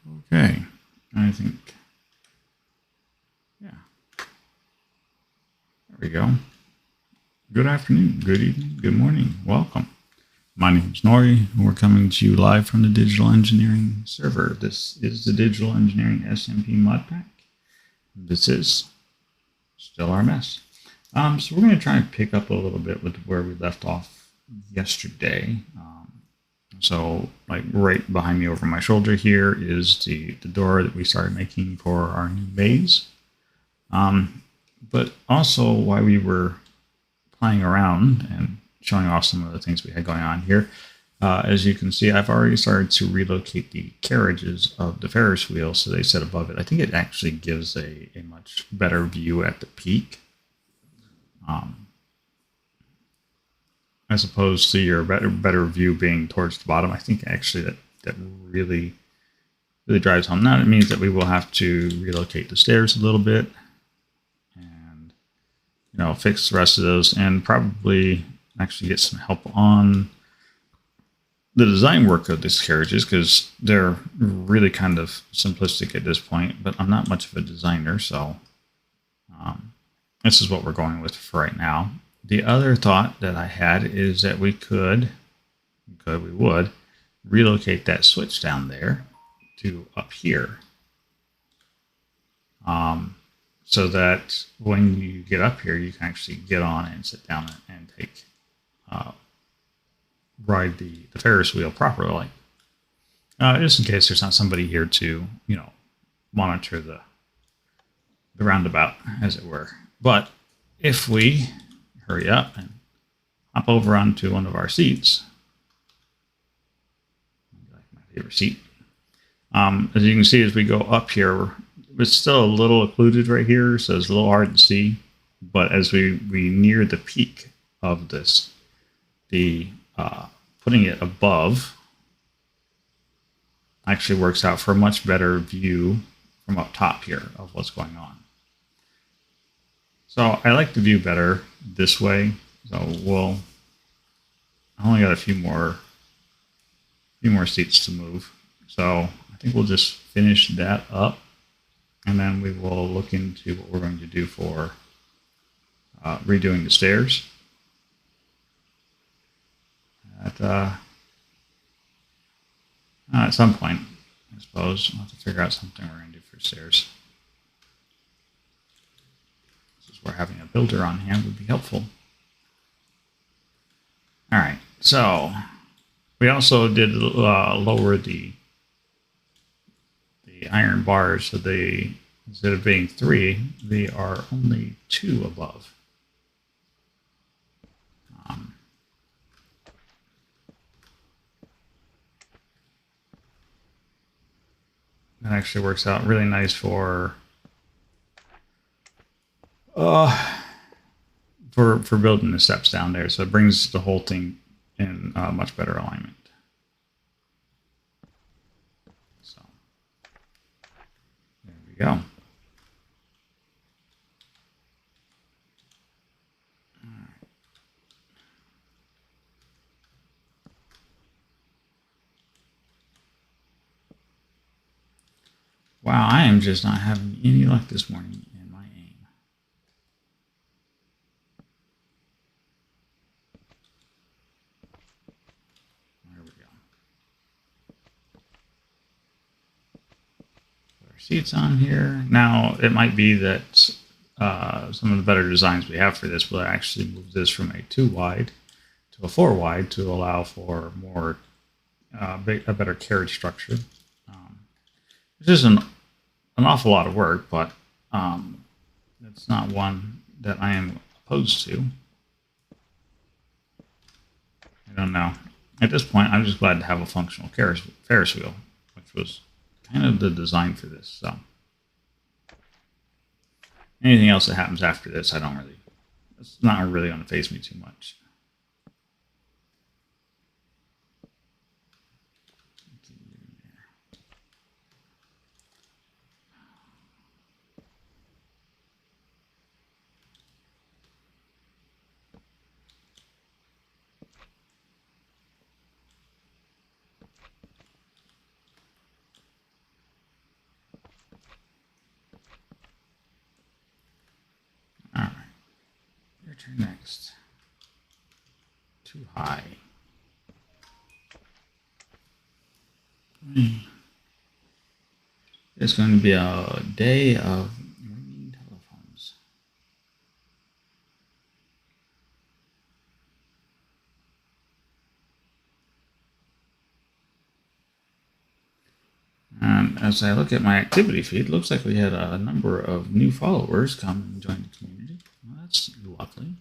Okay, I think, yeah, there we go. Good afternoon, good evening, good morning, welcome. My name is Nori, and we're coming to you live from the Digital Engineering server. This is the Digital Engineering SMP mod pack. This is still our mess. So we're going to try and pick up a little bit with where we left off yesterday. So like right behind me over my shoulder here is the door that we started making for our new maze. But also while we were playing around and showing off some of the things we had going on here, as you can see, I've already started to relocate the carriages of the Ferris wheel so they sit above it. I think it actually gives a much better view at the peak. As opposed to your better view being towards the bottom. I think actually that really drives home. Now it means that we will have to relocate the stairs a little bit and fix the rest of those and probably actually get some help on the design work of these carriages because they're really kind of simplistic at this point, but I'm not much of a designer, so this is what we're going with for right now. The other thought that I had is that we would relocate that switch down there to up here. So that when you get up here, you can actually get on and sit down and take, ride the Ferris wheel properly. Just in case there's not somebody here to, monitor the roundabout, as it were. But if we hurry up and hop over onto one of our seats. Like my favorite seat. As you can see, as we go up here, it's still a little occluded right here, so it's a little hard to see. But as we near the peak of this, putting it above actually works out for a much better view from up top here of what's going on. So I like the view better this way. So I only got a few more seats to move. So I think we'll just finish that up, and then we will look into what we're going to do for redoing the stairs. At some point, I suppose we'll have to figure out something we're going to do for stairs. Where having a builder on hand would be helpful. All right, so we also did lower the iron bars, so instead of being 3, they are only 2 above. That actually works out really nice for building the steps down there, so it brings the whole thing in much better alignment. So there we go. Wow, I am just not having any luck this morning in my aim. There we go. Put our seats on here. Now, it might be that some of the better designs we have for this will actually move this from a 2 wide to a 4 wide to allow for more a better carriage structure. Which is an awful lot of work, but it's not one that I am opposed to. I don't know. At this point, I'm just glad to have a functional Ferris wheel, which was kind of the design for this. So anything else that happens after this, it's not really going to faze me too much. turn next. Too high. It's going to be a day of ringing telephones. And as I look at my activity feed, it looks like we had a number of new followers come and join the community. Well, that's lovely.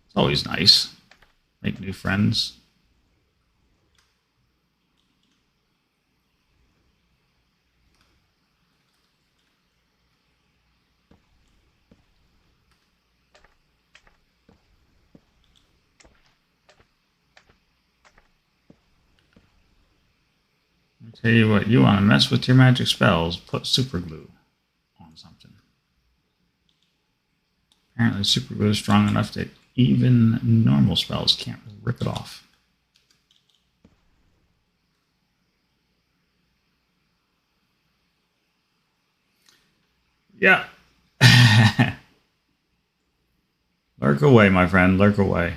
It's always nice. Make new friends. I tell you what, you want to mess with your magic spells, put super glue on something. Apparently super glue is strong enough that even normal spells can't rip it off. Yeah. Lurk away, my friend, lurk away.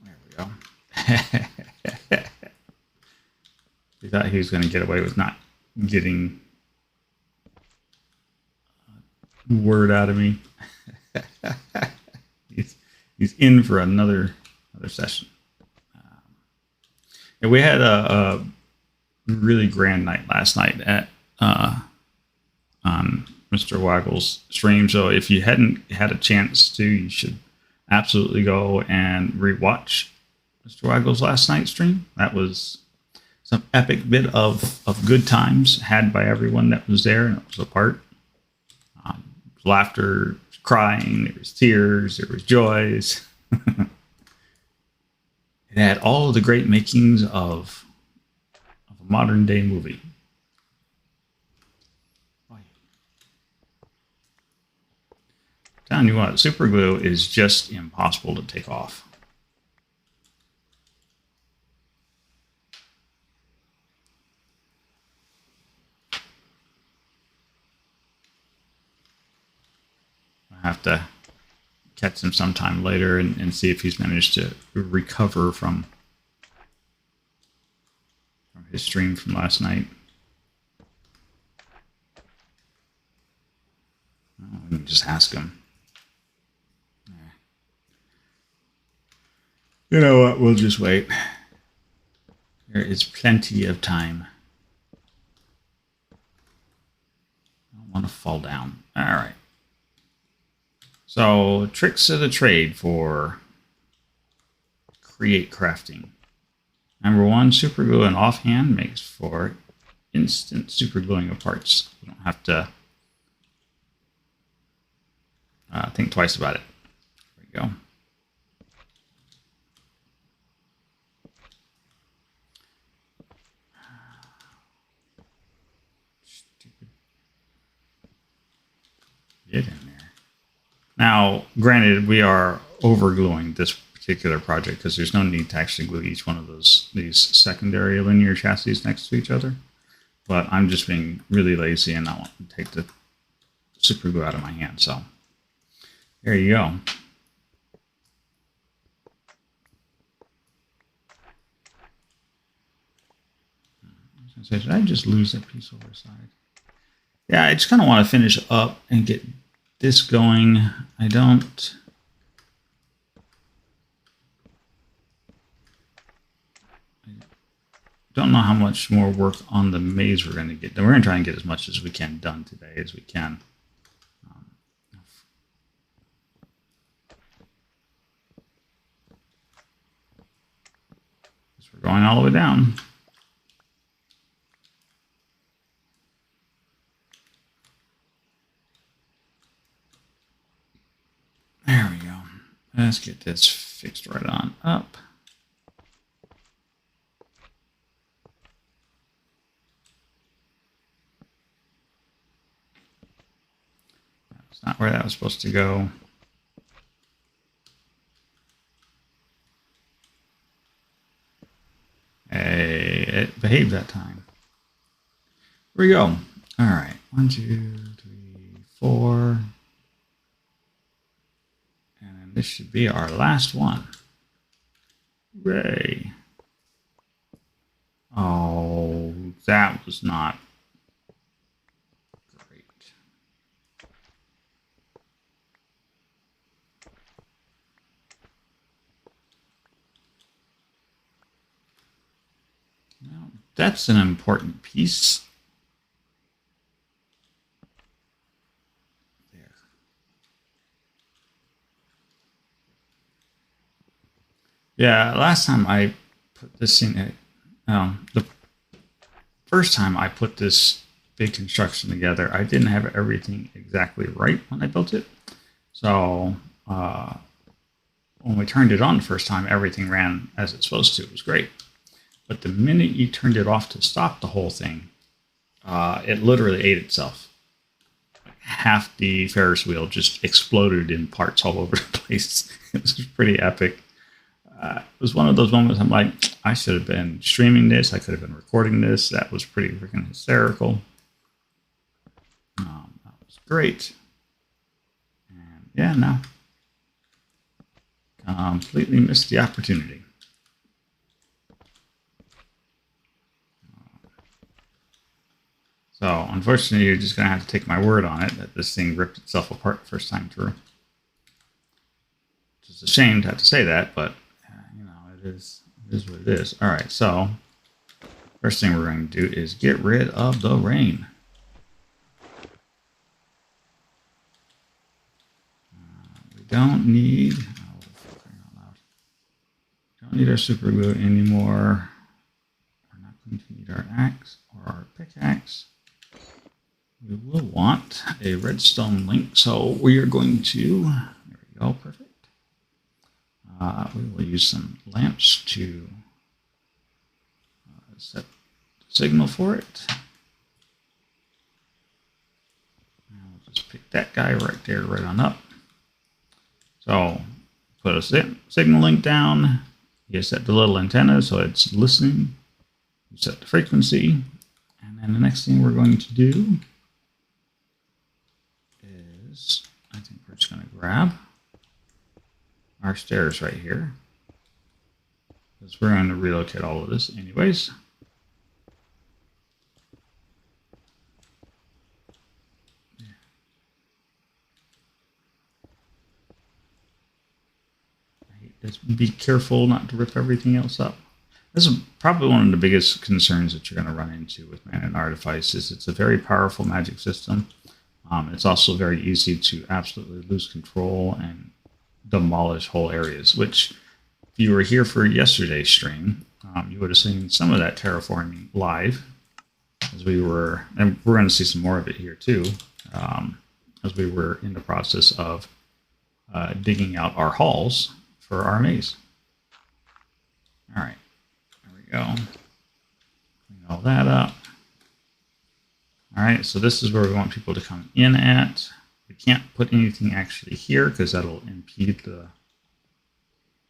There we go. He thought he was going to get away with not getting a word out of me. he's in for another session. And we had a really grand night last night at on Mr. Waggle's stream. So if you hadn't had a chance to, you should absolutely go and rewatch Mr. Waggle's last night's stream. That was some epic bit of good times had by everyone that was there and was a part. Laughter, crying, there was tears, there was joys. It had all of the great makings of a modern day movie. Telling you what, super glue is just impossible to take off. I have to catch him sometime later and see if he's managed to recover from his stream from last night. Oh, we can just ask him. You know what? We'll just wait. There is plenty of time. I don't want to fall down. All right. So, tricks of the trade for create crafting. Number one, super glue and offhand makes for instant super gluing of parts. You don't have to think twice about it. There we go. Stupid. Get in there. Now, granted, we are overgluing this particular project because there's no need to actually glue each one of these secondary linear chassis next to each other. But I'm just being really lazy and I want to take the super glue out of my hand. So there you go. Did I just lose that piece over the side? Yeah, I just kind of want to finish up and get this going. I don't know how much more work on the maze we're going to get. We're going to try and get as much as we can done today as we can. We're going all the way down. There we go. Let's get this fixed right on up. not where that was supposed to go. Hey, it behaved that time. Here we go. All right. 1, 2, 3, 4. And then this should be our last one. Hooray. Oh, that was not great. Well, that's an important piece. There. Yeah, last time I put this in, the first time I put this big construction together, I didn't have everything exactly right when I built it. So when we turned it on the first time, everything ran as it's supposed to. It was great. But the minute you turned it off to stop the whole thing, it literally ate itself. Half the Ferris wheel just exploded in parts all over the place. It was pretty epic. It was one of those moments I'm like, I should have been streaming this. I could have been recording this. That was pretty freaking hysterical. That was great. And yeah, no. Completely missed the opportunity. So unfortunately, you're just going to have to take my word on it that this thing ripped itself apart the first time through. It's a shame to have to say that, but it is what it is. All right, so first thing we're going to do is get rid of the rain. We don't need our super glue anymore. We're not going to need our axe or our pickaxe. We will want a redstone link, so we are going to, there we go, perfect. We will use some lamps to set the signal for it. And we'll just pick that guy right there, right on up. So put a signal link down. You set the little antenna so it's listening. You set the frequency. And then the next thing we're going to do is, I think we're just going to grab our stairs right here, because we're going to relocate all of this anyways. Just be careful not to rip everything else up. This is probably one of the biggest concerns that you're going to run into with Man and Artifice. Is it's a very powerful magic system. It's also very easy to absolutely lose control and demolish whole areas, which if you were here for yesterday's stream, you would have seen some of that terraforming live as we were, and we're going to see some more of it here too, as we were in the process of digging out our halls for our maze. All right, there we go. Clean all that up. All right, so this is where we want people to come in at. We can't put anything actually here because that'll impede the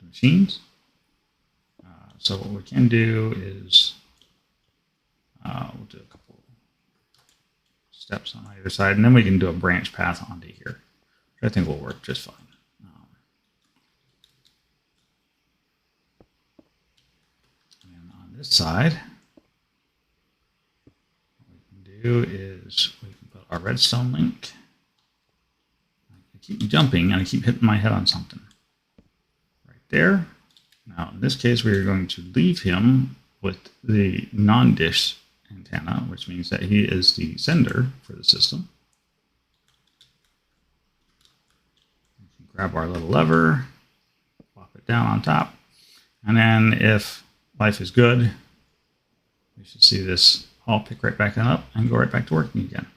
machines. So what we can do is we'll do a couple steps on either side, and then we can do a branch path onto here, which I think will work just fine. And on this side, what we can do is we can put our redstone link. Keep jumping and I keep hitting my head on something right there. Now in this case we are going to leave him with the non-dish antenna, which means that he is the sender for the system. We can grab our little lever, plop it down on top, and then if life is good, we should see this all pick right back up and go right back to working again.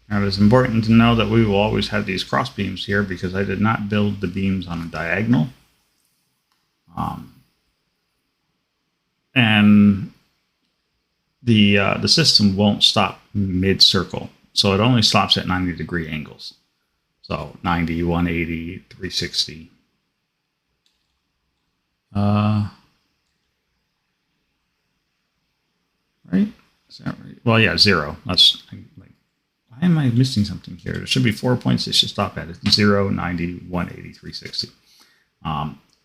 Now, it is important to know that we will always have these cross beams here because I did not build the beams on a diagonal. and the system won't stop mid-circle. So it only stops at 90-degree angles. So 90, 180, 360. Right? Is that right? Well, yeah, 0. That's like, why am I missing something here? There should be 4 points it should stop at. It's 0, 90, 180, 360.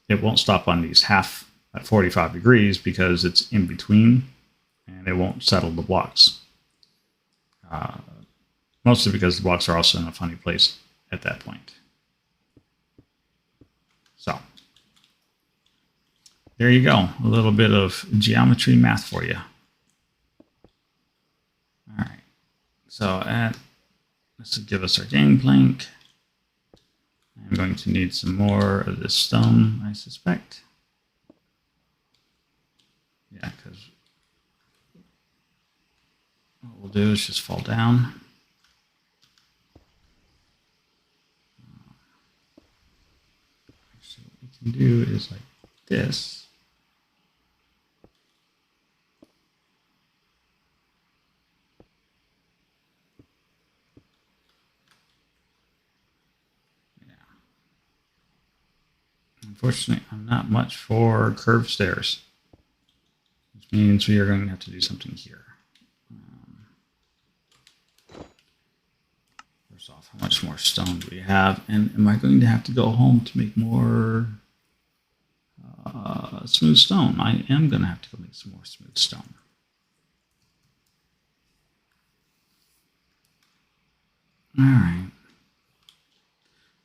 It won't stop on these half at 45 degrees because it's in between and it won't settle the blocks. Mostly because the blocks are also in a funny place at that point. So there you go. A little bit of geometry math for you. All right. So this will give us our gangplank. I'm going to need some more of this stone, I suspect. Yeah, because what we'll do is just fall down. Actually, what we can do is like this. Unfortunately, I'm not much for curved stairs, which means we are going to have to do something here. First off, how much more stone do we have? And am I going to have to go home to make more smooth stone? I am going to have to go make some more smooth stone. All right.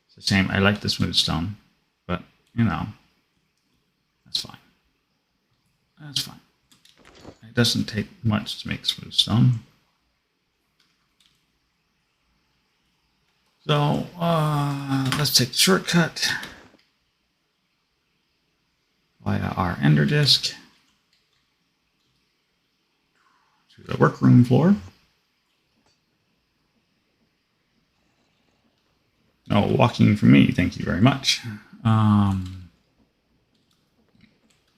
It's a shame. I like the smooth stone, but you know, that's fine. That's fine. It doesn't take much to make smooth stone. So let's take the shortcut via our ender disk to the workroom floor. No walking for me, thank you very much.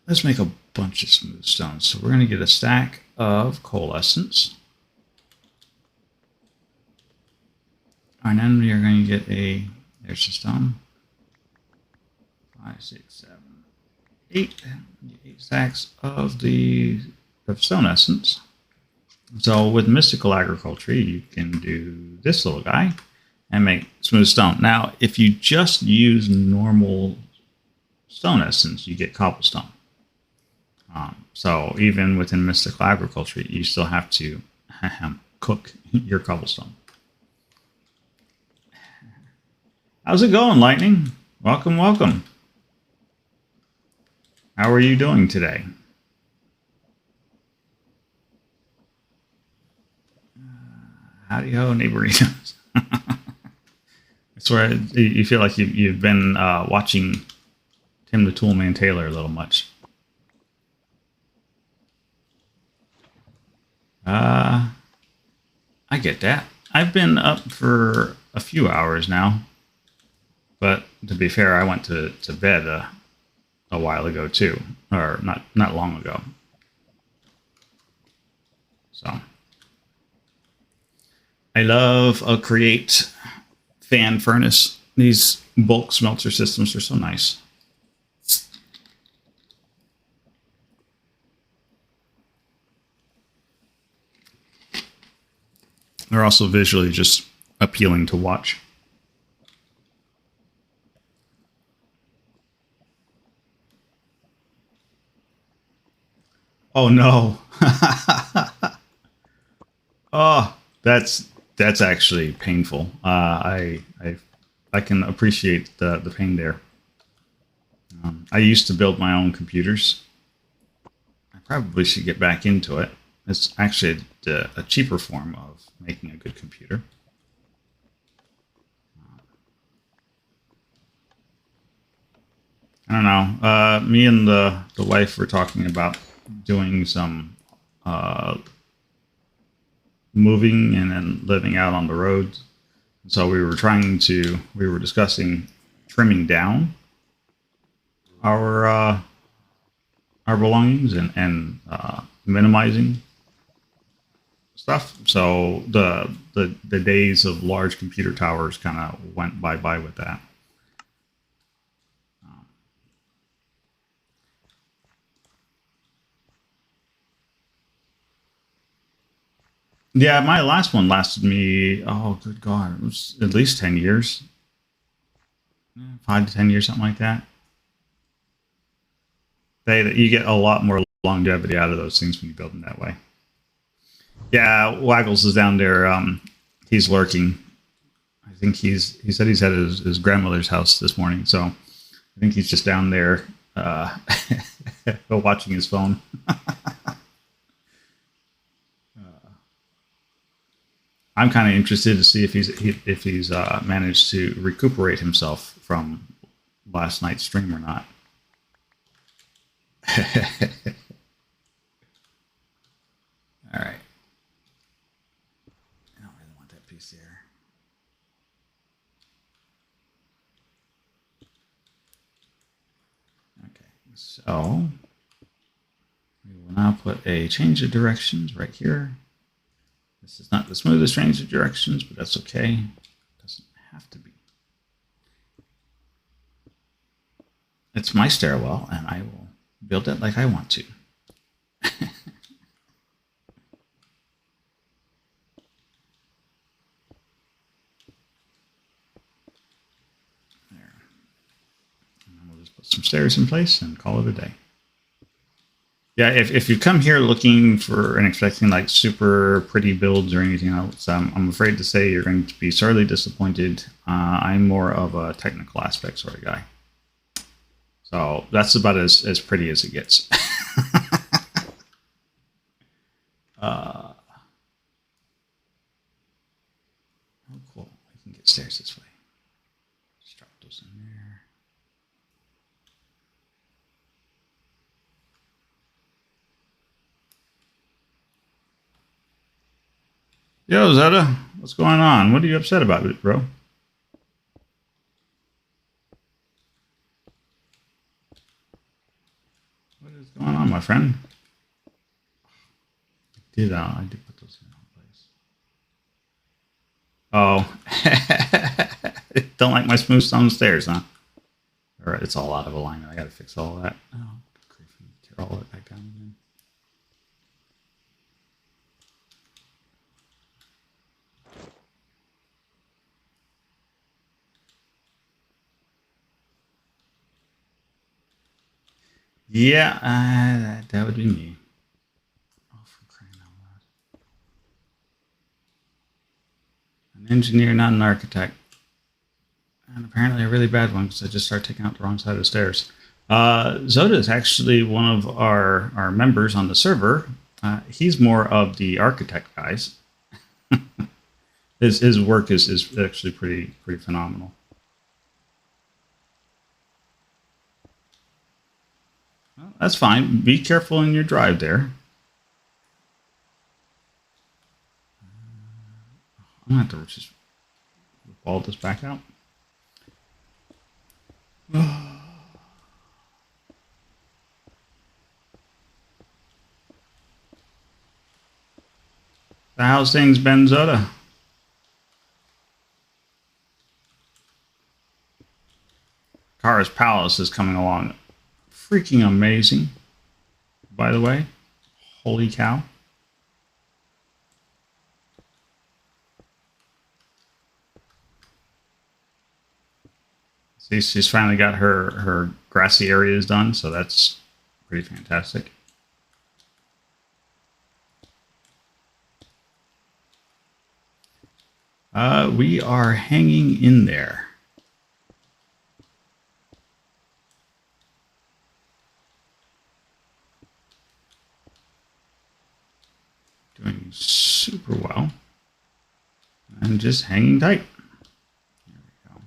Let's make a bunch of smooth stone. So we're going to get a stack of coalescence. And then we are going to get there's the stone. 5, 6, 7, 8. 8 stacks of stone essence. So with mystical agriculture, you can do this little guy and make smooth stone. Now, if you just use normal stone essence, you get cobblestone. So even within mystical agriculture, you still have to cook your cobblestone. How's it going, Lightning? Welcome, welcome. How are you doing today? Howdy ho, neighboritos. I swear you feel like you've been watching Tim the Toolman Taylor a little much. I get that. I've been up for a few hours now, but to be fair, I went to bed a while ago too, or not long ago. So I love a Create fan furnace. These bulk smelter systems are so nice. They're also visually just appealing to watch. Oh no. Oh, that's actually painful. I can appreciate the pain there. I used to build my own computers. I probably should get back into it. It's actually a cheaper form of making a good computer. I don't know. Me and the wife were talking about doing some moving and then living out on the road. So we were discussing trimming down our our belongings and minimizing stuff. So the days of large computer towers kind of went bye with that. Yeah, my last one lasted me, oh, good God, it was at least 10 years, 5 to 10 years, something like that. You get a lot more longevity out of those things when you build them that way. Yeah, Waggles is down there. He's lurking. I think he said he's at his grandmother's house this morning, so I think he's just down there watching his phone. I'm kind of interested to see if he's managed to recuperate himself from last night's stream or not. All right. I don't really want that piece there. Okay, so we will now put a change of directions right here. This is not the smoothest change of directions, but that's okay. It doesn't have to be. It's my stairwell, and I will build it like I want to. There. And then we'll just put some stairs in place and call it a day. Yeah, if you come here looking for and expecting like super pretty builds or anything else, I'm afraid to say you're going to be sorely disappointed. I'm more of a technical aspect sort of guy. So that's about as pretty as it gets. Oh, cool. I can get stairs this way. Just drop those in there. Yo, Zeta, what's going on? What are you upset about, bro? What is going on, my friend? I did put those in place. Oh, don't like my smooth stone stairs, huh? All right, it's all out of alignment. I got to fix all that. Oh, good grief. Tear all that back down again. Yeah, that would be me. Oh, for crying out loud. An engineer, not an architect. And apparently a really bad one because I just started taking out the wrong side of the stairs. Zoda is actually one of our members on the server. He's more of the architect guys. His work is actually pretty phenomenal. Well, that's fine. Be careful in your drive there. I'm going to have to just ball this back out. How's things been, Zoda? Kara's Palace is coming along freaking amazing, by the way. Holy cow. See, she's finally got her grassy areas done, so that's pretty fantastic. We are hanging in there. Doing super well. And just hanging tight. There we go.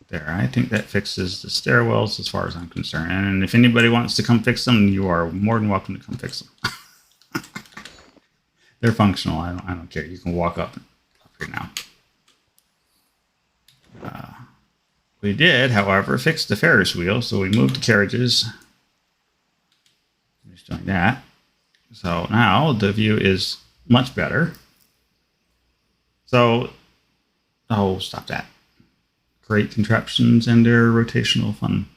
There, I think that fixes the stairwells as far as I'm concerned. And if anybody wants to come fix them, you are more than welcome to come fix them. They're functional. I don't care. You can walk up here now. We did, however, fix the Ferris wheel, so we moved the carriages. Just doing that. So now the view is much better. So, oh, stop that. Great contraptions and their rotational fun.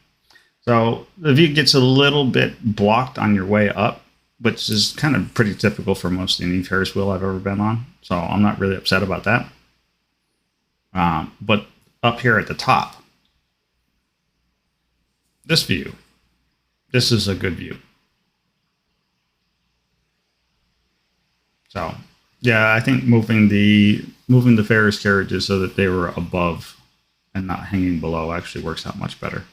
So the view gets a little bit blocked on your way up, which is kind of pretty typical for most any Ferris wheel I've ever been on. So I'm not really upset about that. But up here at the top, this view, this is a good view. So yeah, I think moving the Ferris carriages so that they were above and not hanging below actually works out much better.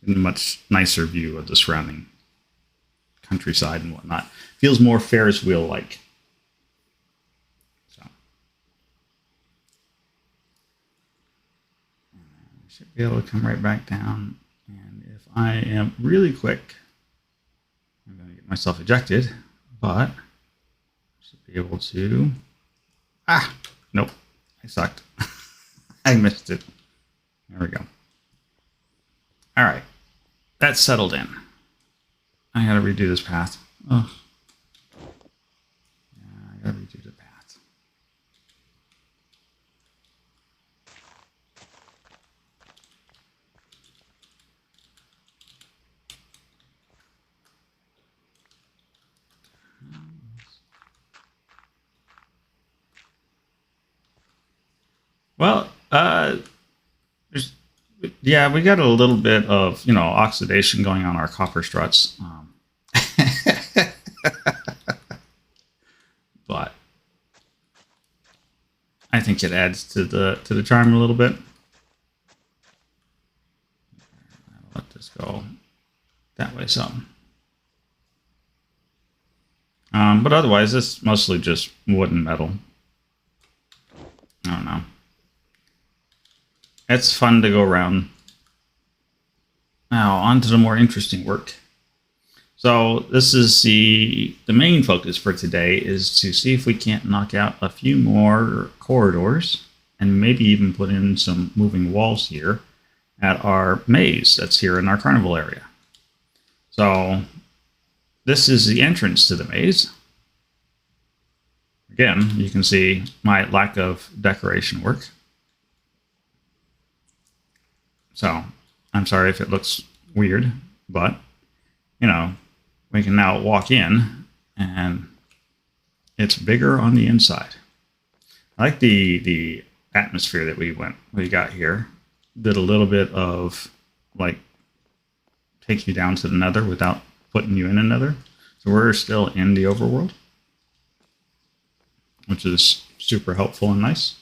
And a much nicer view of the surrounding countryside and whatnot. Feels more Ferris wheel like. So we should be able to come right back down. And if I am really quick, I'm going to get myself ejected, but I should be able to. Nope, I sucked. I missed it. There we go. All right, that's settled in. I gotta redo this path. Oh, yeah, I gotta redo the path. Well, yeah, we got a little bit of, oxidation going on our copper struts. But I think it adds to the charm a little bit. I'll let this go that way some. But otherwise, it's mostly just wood and metal. I don't know. It's fun to go around. Now, on to the more interesting work. So this is the main focus for today, is to see if we can't knock out a few more corridors and maybe even put in some moving walls here at our maze that's here in our carnival area. So this is the entrance to the maze. Again, you can see my lack of decoration work. So I'm sorry if it looks weird, but we can now walk in and it's bigger on the inside. I like the atmosphere that we got here. Did a little bit of like take you down to the nether without putting you in another. So we're still in the overworld, which is super helpful and nice.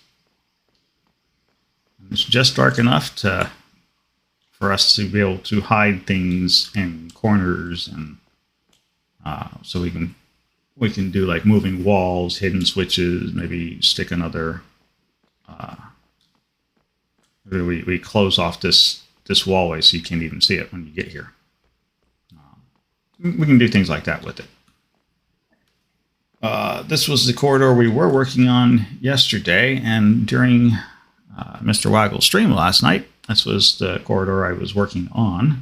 And it's just dark enough for us to be able to hide things in corners, and so we can do like moving walls, hidden switches, maybe stick another. We close off this wallway so you can't even see it when you get here. We can do things like that with it. This was the corridor we were working on yesterday, and during Mr. Waggle's stream last night, this was the corridor I was working on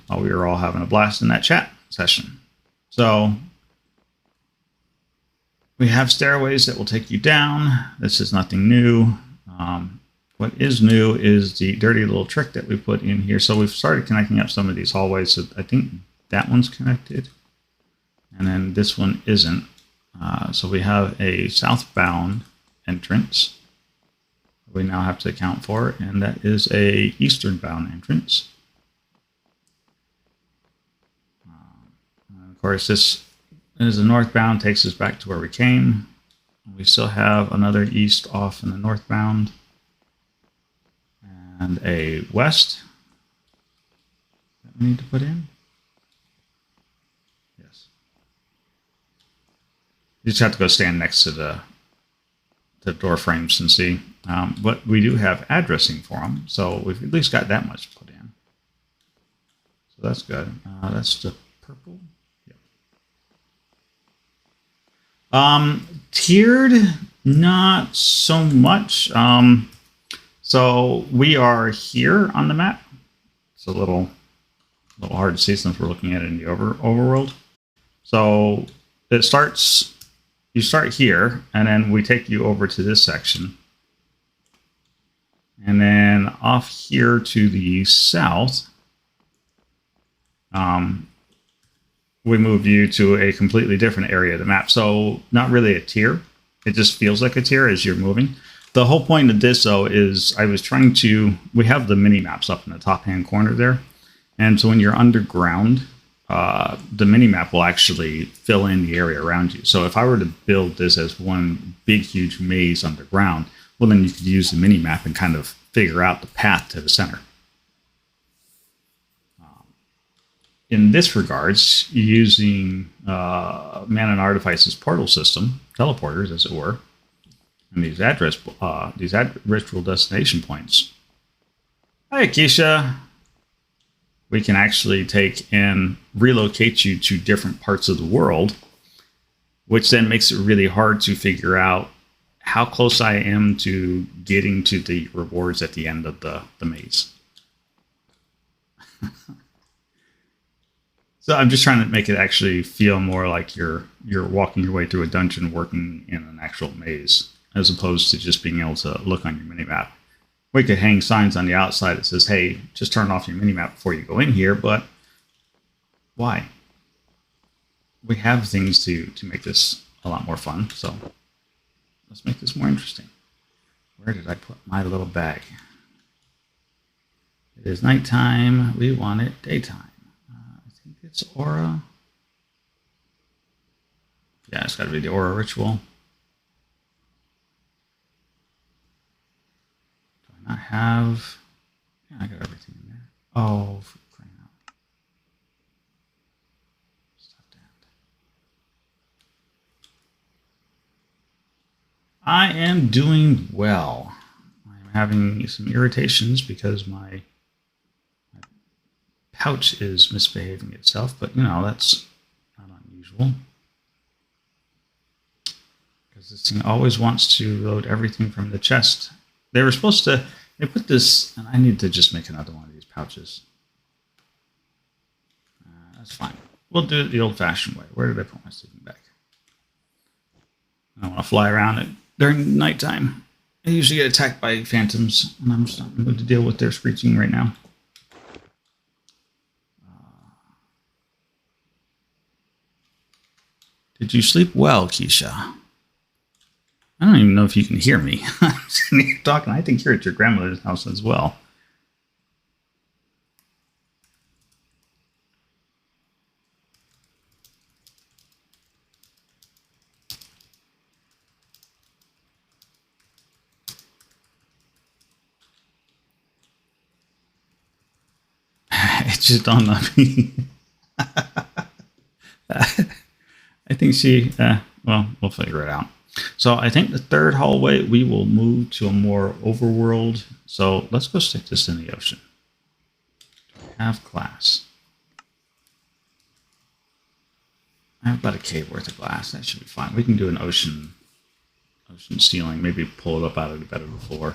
while we were all having a blast in that chat session. So we have stairways that will take you down. This is nothing new. What is new is the dirty little trick that we put in here. So we've started connecting up some of these hallways. So I think that one's connected, and then this one isn't. So we have a southbound entrance we now have to account for, and that is a eastern-bound entrance. Of course, this is a northbound, takes us back to where we came. We still have another east off in the northbound, and a west that we need to put in. Yes. You just have to go stand next to the door frames and see. But we do have addressing for them, so we've at least got that much put in. So that's good. That's the purple. Yep. Tiered, not so much. So we are here on the map. It's a little hard to see since we're looking at it in the overworld. So it starts, you start here, and then we take you over to this section. And then off here to the south, we move you to a completely different area of the map. So not really a tier. It just feels like a tier as you're moving. The whole point of this, though, is I was trying to... We have the mini-maps up in the top-hand corner there. And so when you're underground, the mini-map will actually fill in the area around you. So if I were to build this as one big, huge maze underground, well, then you could use the mini-map and kind of figure out the path to the center. In this regards, using Man and Artifice's portal system, teleporters, as it were, and these virtual destination points. Hi, Keisha. We can actually take and relocate you to different parts of the world, which then makes it really hard to figure out how close I am to getting to the rewards at the end of the maze. So I'm just trying to make it actually feel more like you're walking your way through a dungeon, working in an actual maze, as opposed to just being able to look on your minimap. We could hang signs on the outside that says, hey, just turn off your minimap before you go in here, but why? We have things to make this a lot more fun, so let's make this more interesting. Where did I put my little bag? It is nighttime. We want it daytime. I think it's aura. Yeah, it's got to be the aura ritual. Do I not have... Yeah, I got everything in there. Oh, for crying out. Stop that. I am doing well. I'm having some irritations because my pouch is misbehaving itself, but you know, that's not unusual. Because this thing always wants to load everything from the chest. They were supposed to, they put this, and I need to just make another one of these pouches. That's fine. We'll do it the old-fashioned way. Where did I put my sleeping bag? I don't want to fly around it during nighttime. I usually get attacked by phantoms, and I'm just not going to deal with their screeching right now. Did you sleep well, Keisha? I don't even know if you can hear me. I'm sitting here talking. I think you're at your grandmother's house as well. It just dawned on me. I think she, well, we'll figure it out. So I think the third hallway, we will move to a more overworld. So let's go stick this in the ocean. Have glass. I have about a cave worth of glass. That should be fine. We can do an ocean ceiling. Maybe pull it up out of the bed of the floor.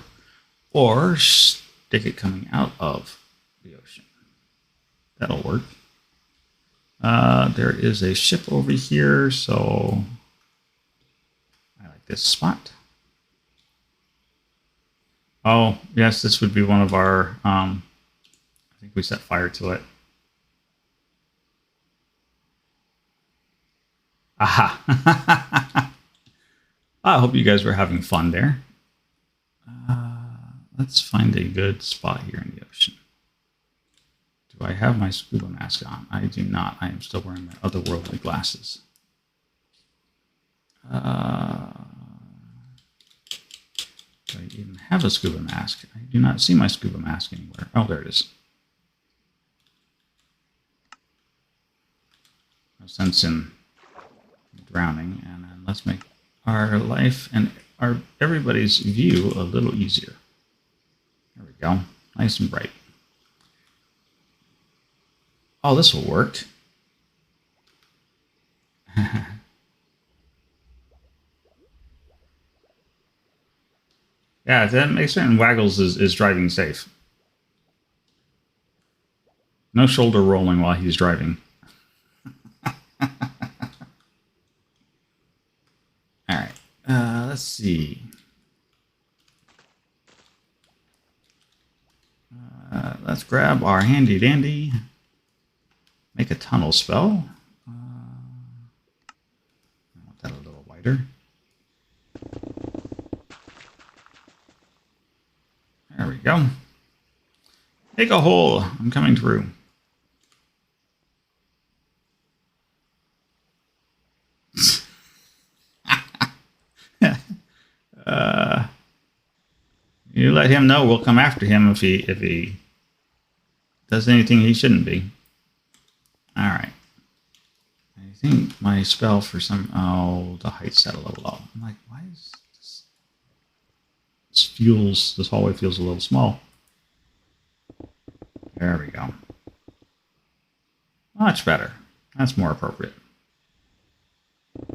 Or stick it coming out of the ocean. That'll work. There is a ship over here, so I like this spot. Oh, yes, this would be one of our, I think we set fire to it. Aha. I hope you guys were having fun there. Let's find a good spot here in the ocean. Do I have my scuba mask on? I do not. I am still wearing my otherworldly glasses. Do I even have a scuba mask? I do not see my scuba mask anywhere. Oh, there it is. No sense in drowning, and then let's make our life and everybody's view a little easier. There we go. Nice and bright. Oh, this will work. Yeah, that makes certain Waggles is driving safe. No shoulder rolling while he's driving. All right. Let's see. Let's grab our handy dandy. Make a tunnel spell. I want that a little wider. There we go. Make a hole. I'm coming through. You let him know. We'll come after him if he does anything he shouldn't be. All right. I think my spell for some... Oh, the height's set a little low. I'm like, why is this... This hallway feels a little small. There we go. Much better. That's more appropriate. We'll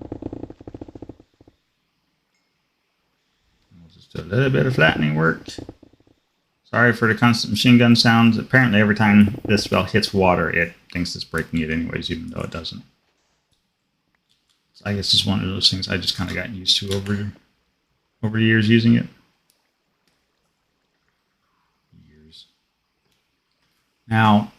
just do a little bit of flattening work. Sorry for the constant machine gun sounds. Apparently every time this spell hits water, it thinks it's breaking it anyways, even though it doesn't. So I guess it's one of those things I just kind of gotten used to over the years using it. Now,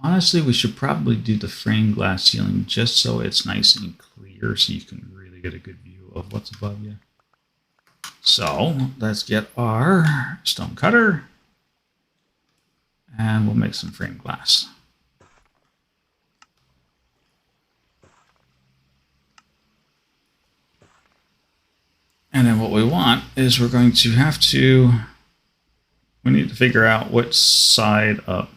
honestly, we should probably do the frame glass ceiling just so it's nice and clear so you can really get a good view of what's above you. So let's get our stone cutter and we'll make some frame glass. And then what we want is we need to figure out which side of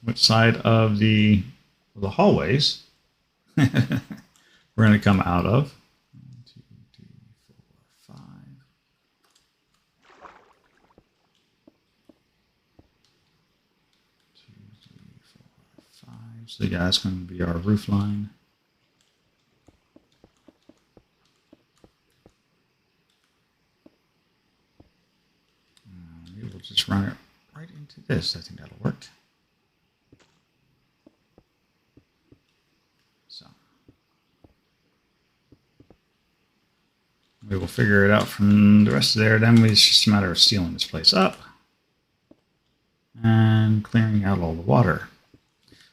the hallways we're going to come out of. 1, 2, 3, 4, 5. 2, 3, 4, 5. So yeah, that's going to be our roof line. Maybe we'll just run it right into this. I think that'll work. So we will figure it out from the rest of there. Then it's just a matter of sealing this place up and clearing out all the water.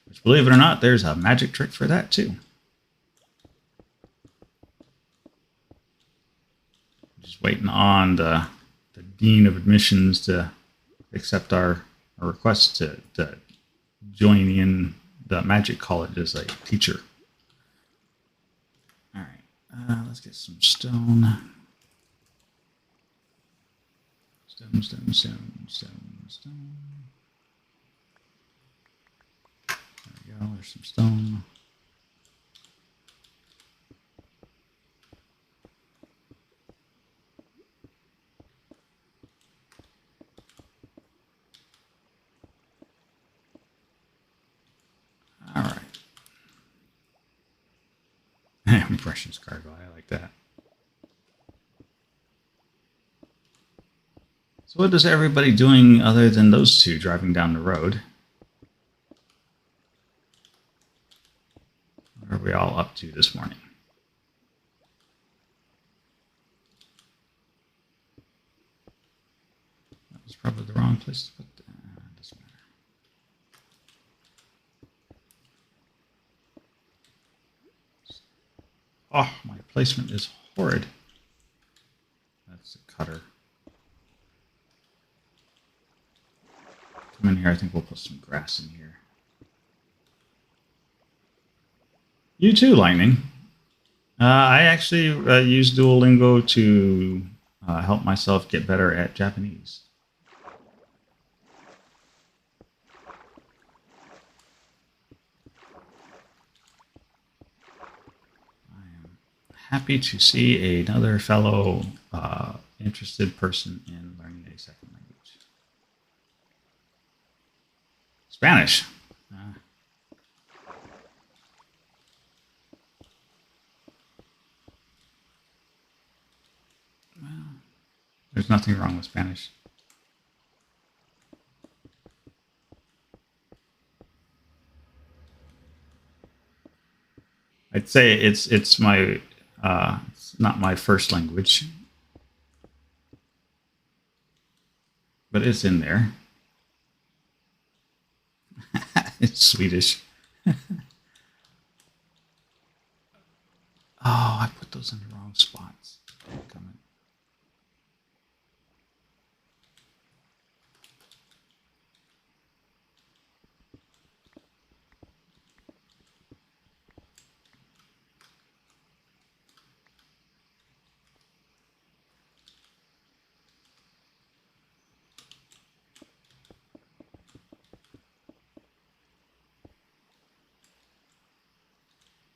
Which, believe it or not, there's a magic trick for that too. Just waiting on the Dean of Admissions to accept our request to join in the Magic College as a teacher. All right, let's get some stone. Stone. There we go, there's some stone. All right. Impressions cargo, I like that. So what is everybody doing other than those two driving down the road? What are we all up to this morning? That was probably the wrong place to put that. Doesn't matter. Oh, my placement is horrid. That's a cutter. Come in here, I think we'll put some grass in here. You too, Lightning. I actually use Duolingo to help myself get better at Japanese. Happy to see another fellow interested person in learning a second language. Spanish. There's nothing wrong with Spanish. I'd say it's my it's not my first language, but it's in there. It's Swedish. Oh, I put those in the wrong spots.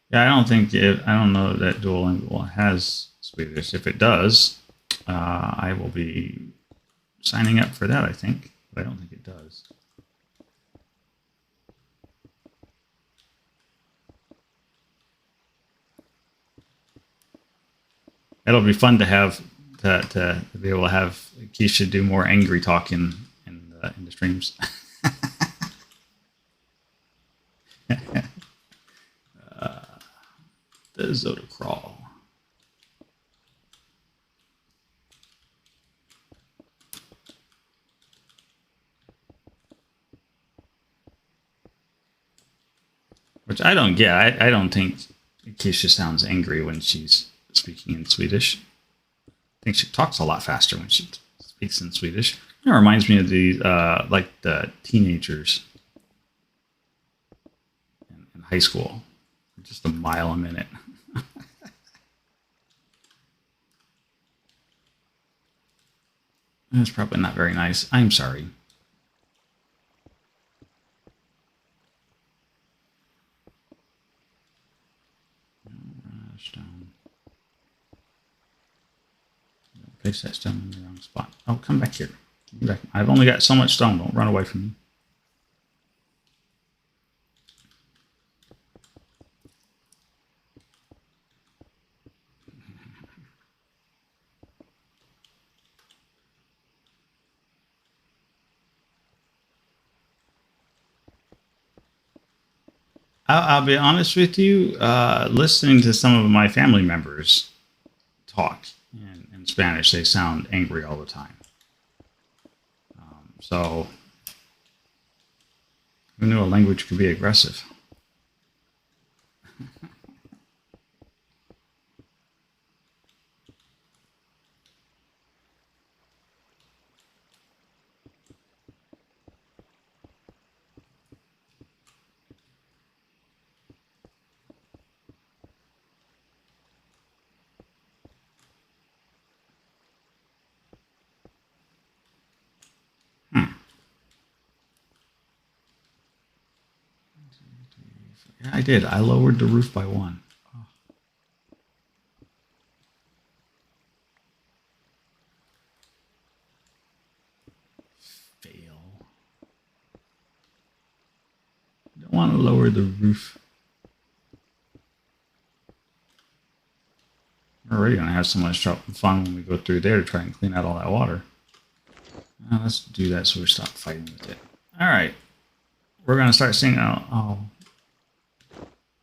Yeah, I don't know that Duolingo has Swedish. If it does, I will be signing up for that, I think. But I don't think it does. It'll be fun to have to be able to have Keisha do more angry talk in the streams. The Zoda crawl. Which I don't get. I don't think Keisha sounds angry when she's speaking in Swedish. I think she talks a lot faster when she speaks in Swedish. It reminds me of the like the teenagers in high school, just a mile a minute. That's probably not very nice. I'm sorry. Stone. Place that stone in the wrong spot. Oh, come back here. Come back. I've only got so much stone. Don't run away from me. I'll be honest with you. Listening to some of my family members talk in Spanish, they sound angry all the time. So, who knew a language could be aggressive? Yeah, I did. I lowered the roof by 1. Oh. Fail. I don't want to lower the roof. We're already going to have so much fun when we go through there to try and clean out all that water. Now let's do that so we stop fighting with it. All right. We're going to start singing out. Oh.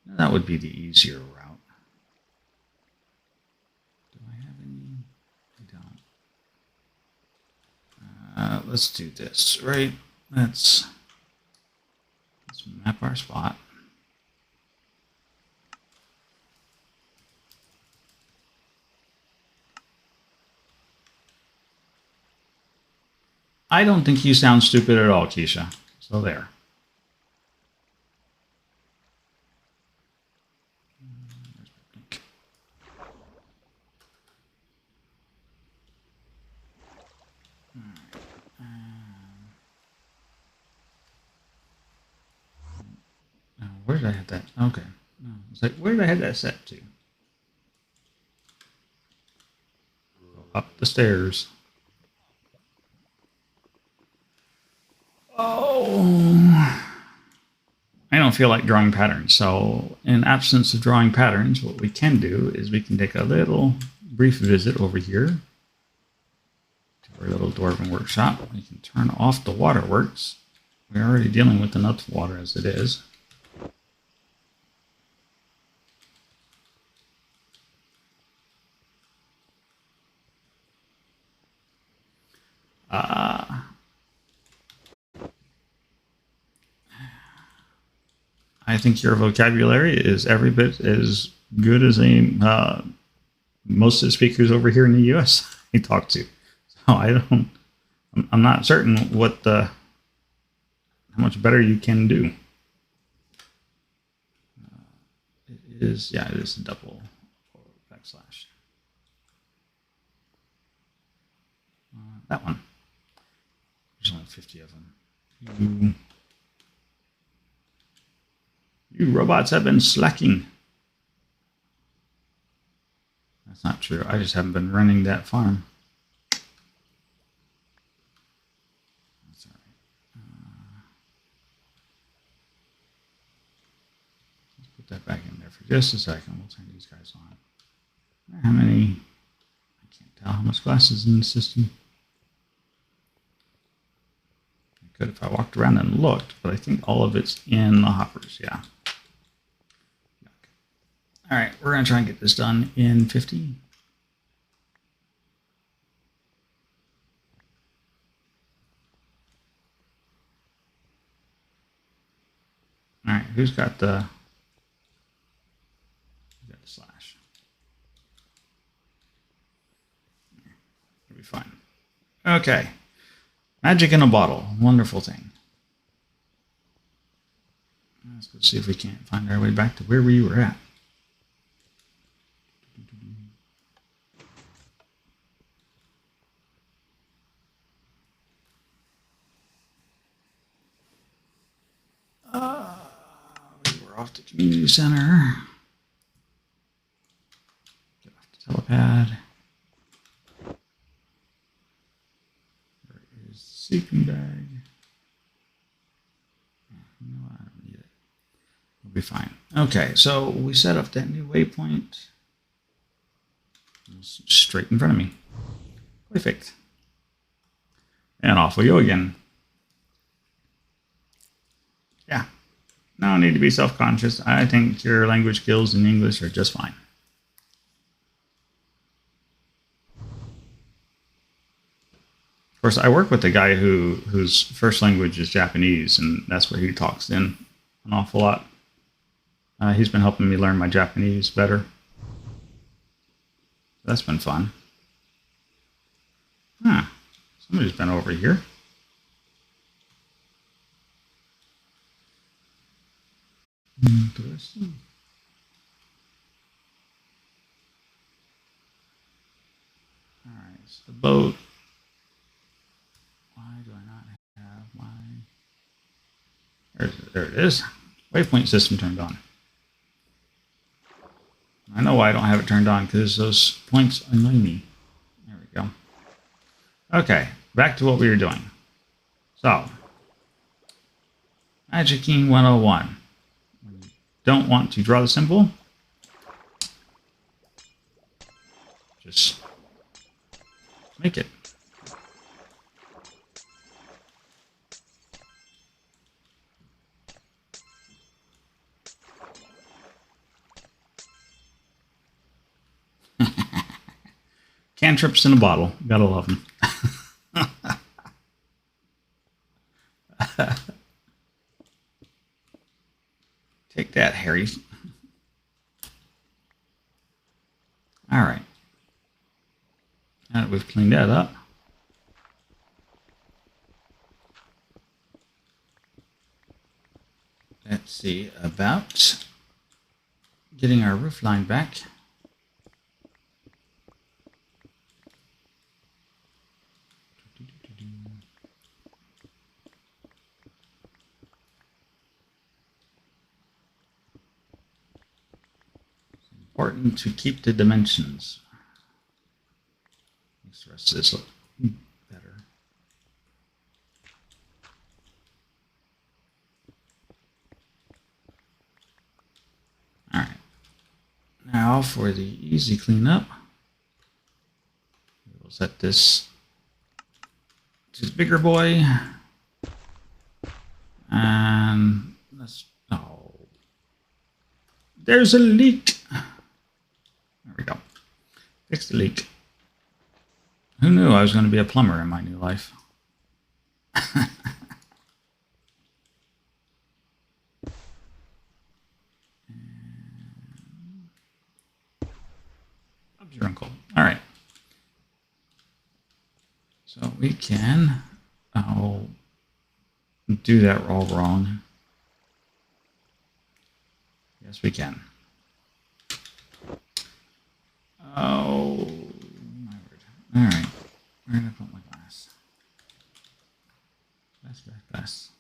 That would be the easier route. Do I have any? I don't. Let's do this, right? Let's map our spot. I don't think you sound stupid at all, Keisha. So there. Where did I have that? Okay. No, it's like, where did I have that set to? Up the stairs. Oh. I don't feel like drawing patterns. So in absence of drawing patterns, what we can do is we can take a little brief visit over here. for a little dwarven workshop. We can turn off the waterworks. We're already dealing with enough water as it is. I think your vocabulary is every bit as good as most of the speakers over here in the U.S. I talk to. So I'm not certain how much better you can do. It is a double backslash. That one. There's only 50 of them. You robots have been slacking. That's not true. I just haven't been running that farm. That's all right. Let's put that back in there for just a second. We'll turn these guys on. How many? I can't tell how much glass is in the system. I could if I walked around and looked, but I think all of it's in the hoppers. Yeah. All right, we're going to try and get this done in 50. All right, who's got the slash? It'll be fine. Okay, magic in a bottle, wonderful thing. Let's go see if we can't find our way back to where we were at. We were off the community center. Get off the telepad. Where is the sleeping bag? No, I don't need it. We'll be fine. Okay, so we set up that new waypoint. It's straight in front of me. Perfect. And off we go again. Yeah. No need to be self-conscious. I think your language skills in English are just fine. Of course, I work with a guy whose first language is Japanese, and that's what he talks in an awful lot. He's been helping me learn my Japanese better. That's been fun. Huh. Somebody's been over here. Interesting. All right, so the boat. Why do I not have my... There it is. Waypoint system turned on. I know why I don't have it turned on, because those points annoy me. There we go. Okay, back to what we were doing. So, Magicking 101. When you don't want to draw the symbol, just make it. Cantrips in a bottle. Gotta love them. Take that, Harry. All right. Now that we've cleaned that up, let's see about getting our roof line back. Important to keep the dimensions. Makes the rest of this look better. All right. Now for the easy cleanup, we'll set this to the bigger boy. And let's, oh, there's a leak. There we go. Fix the leak. Who knew I was going to be a plumber in my new life? Your uncle. All right. So we can do that all wrong. Yes, we can. Oh, my word. All right. Where did I put my glass? Glass.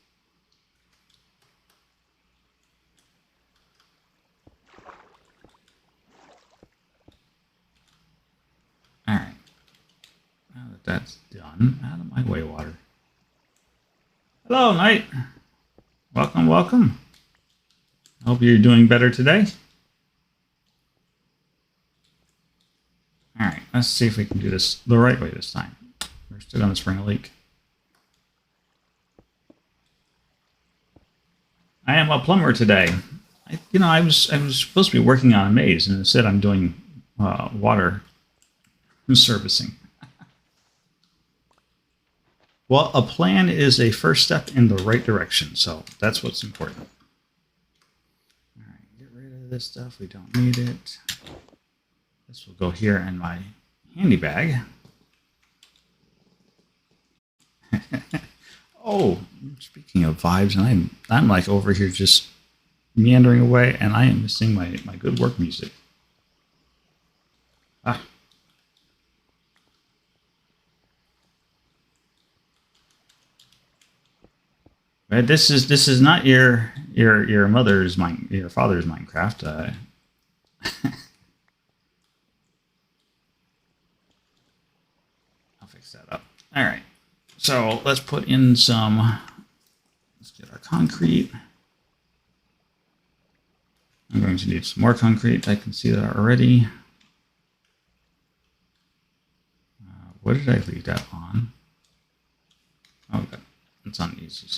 All right. Now that that's done, out of my way, water. Hello, Knight. Welcome, welcome. I hope you're doing better today. All right, let's see if we can do this the right way this time. We're still going to spring a leak. I am a plumber today. I was supposed to be working on aMaze, and instead I'm doing water servicing. Well, a plan is a first step in the right direction, so that's what's important. All right, get rid of this stuff. We don't need it. This will go here in my handy bag. Oh, speaking of vibes, and I'm like over here just meandering away, and I am missing my good work music. Ah. Right, this is not your mother's your father's Minecraft. I'll fix that up. All right, so let's put in some. Let's get our concrete. I'm going to need some more concrete. I can see that already. What did I leave that on? Oh, okay. It's on easy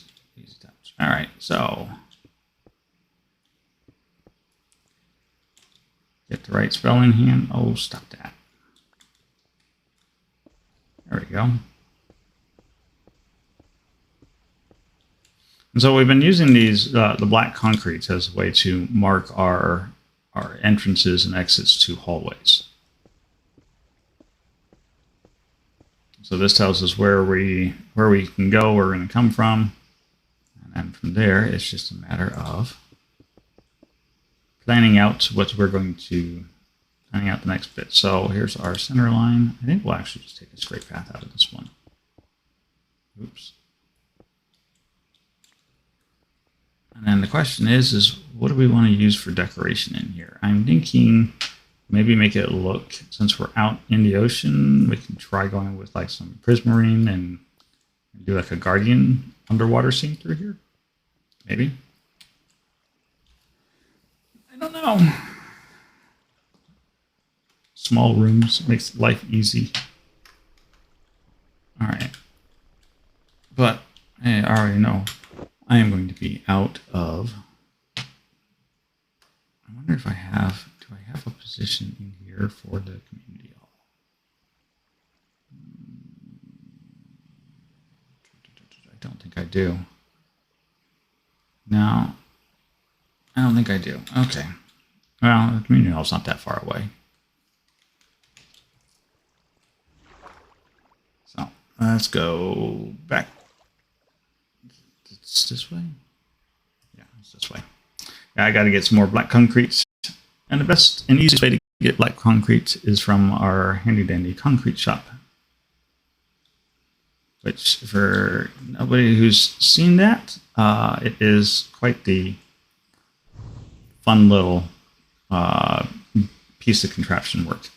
touch. All right, so get the right spelling hand. Oh, stop that. There we go. And so we've been using these the black concretes as a way to mark our entrances and exits to hallways. So this tells us where we can go, where we're going to come from, and then from there it's just a matter of planning out what we're going to planning out the next bit. So here's our center line. I think we'll actually just take a straight path out of this one. Oops. And then the question is what do we want to use for decoration in here? I'm thinking maybe make it look, since we're out in the ocean, we can try going with like some prismarine and do like a guardian underwater scene through here. Maybe. I don't know. Small rooms makes life easy. All right. But hey, I already know I am going to be out of. I wonder if I have. Do I have a position in here for the community hall? I don't think I do. No, I don't think I do. Okay. Well, the community hall's not that far away. So let's go back. It's this way? Yeah, it's this way. Yeah, I got to get some more black concrete. And the best and easiest way to get black concrete is from our handy dandy concrete shop. Which, for nobody who's seen that, it is quite the fun little piece of contraption work.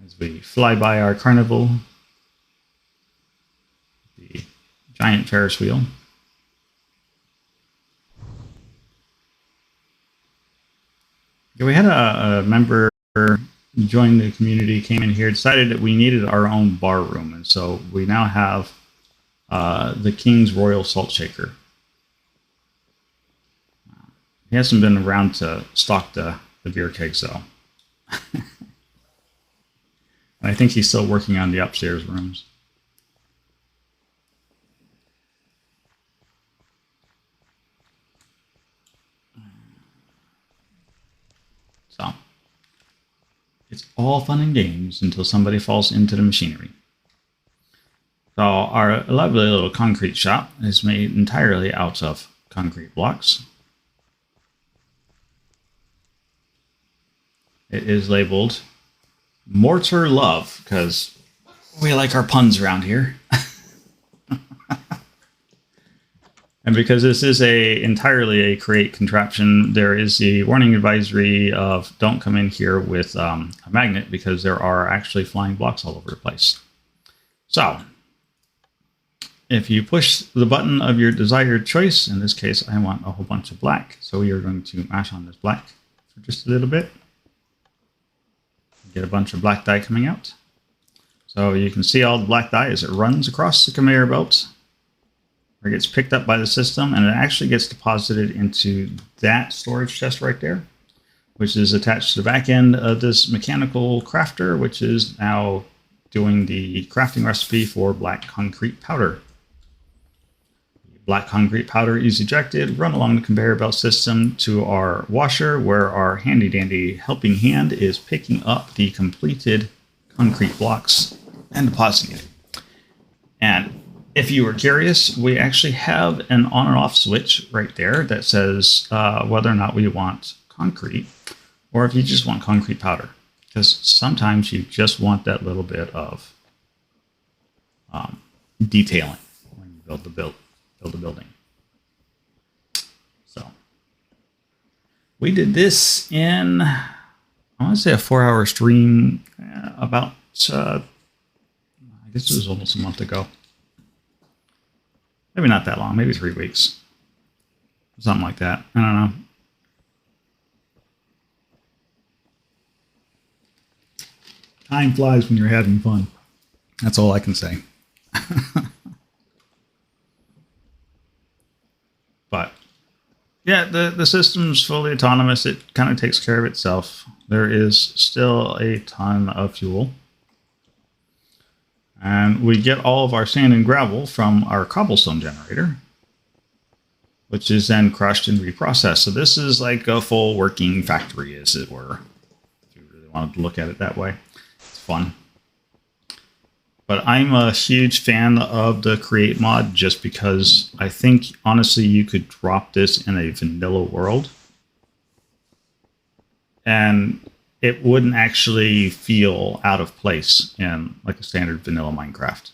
As we fly by our carnival, the giant Ferris wheel. Yeah, we had a member joined the community, came in here, decided that we needed our own bar room. And so we now have the King's Royal Salt Shaker. He hasn't been around to stock the beer kegs, though. And I think he's still working on the upstairs rooms. So it's all fun and games until somebody falls into the machinery. So our lovely little concrete shop is made entirely out of concrete blocks. It is labeled Mortar Love because we like our puns around here. And because this is entirely a crate contraption, there is the warning advisory of don't come in here with a magnet because there are actually flying blocks all over the place. So if you push the button of your desired choice, in this case, I want a whole bunch of black. So we are going to mash on this black for just a little bit. Get a bunch of black dye coming out. So you can see all the black dye as it runs across the conveyor belt. It gets picked up by the system, and it actually gets deposited into that storage chest right there, which is attached to the back end of this mechanical crafter, which is now doing the crafting recipe for black concrete powder. Black concrete powder is ejected, run along the conveyor belt system to our washer, where our handy dandy helping hand is picking up the completed concrete blocks and depositing it. And if you were curious, we actually have an on and off switch right there that says whether or not we want concrete or if you just want concrete powder. Because sometimes you just want that little bit of detailing when you build a building. So we did this in, I want to say a 4-hour stream about, I guess it was almost a month ago. Maybe not that long, maybe 3 weeks. Something like that. I don't know. Time flies when you're having fun. That's all I can say. But yeah, the system's fully autonomous. It kind of takes care of itself. There is still a ton of fuel. And we get all of our sand and gravel from our cobblestone generator, which is then crushed and reprocessed. So this is like a full working factory, as it were, if you really wanted to look at it that way. It's fun. But I'm a huge fan of the Create mod just because I think, honestly, you could drop this in a vanilla world and it wouldn't actually feel out of place in like a standard vanilla Minecraft.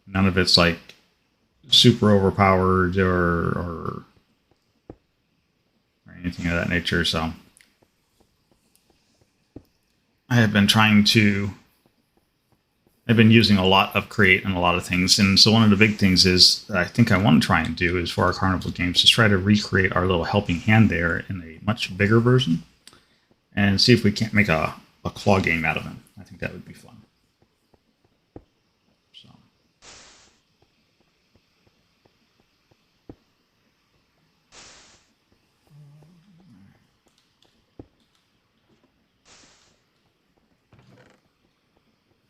None of it's like super overpowered or anything of that nature. So I have been I've been using a lot of Create and a lot of things. And so one of the big things is that I think I want to try and do is for our Carnival games is try to recreate our little helping hand there in a much bigger version and see if we can't make a claw game out of him. I think that would be fun. So.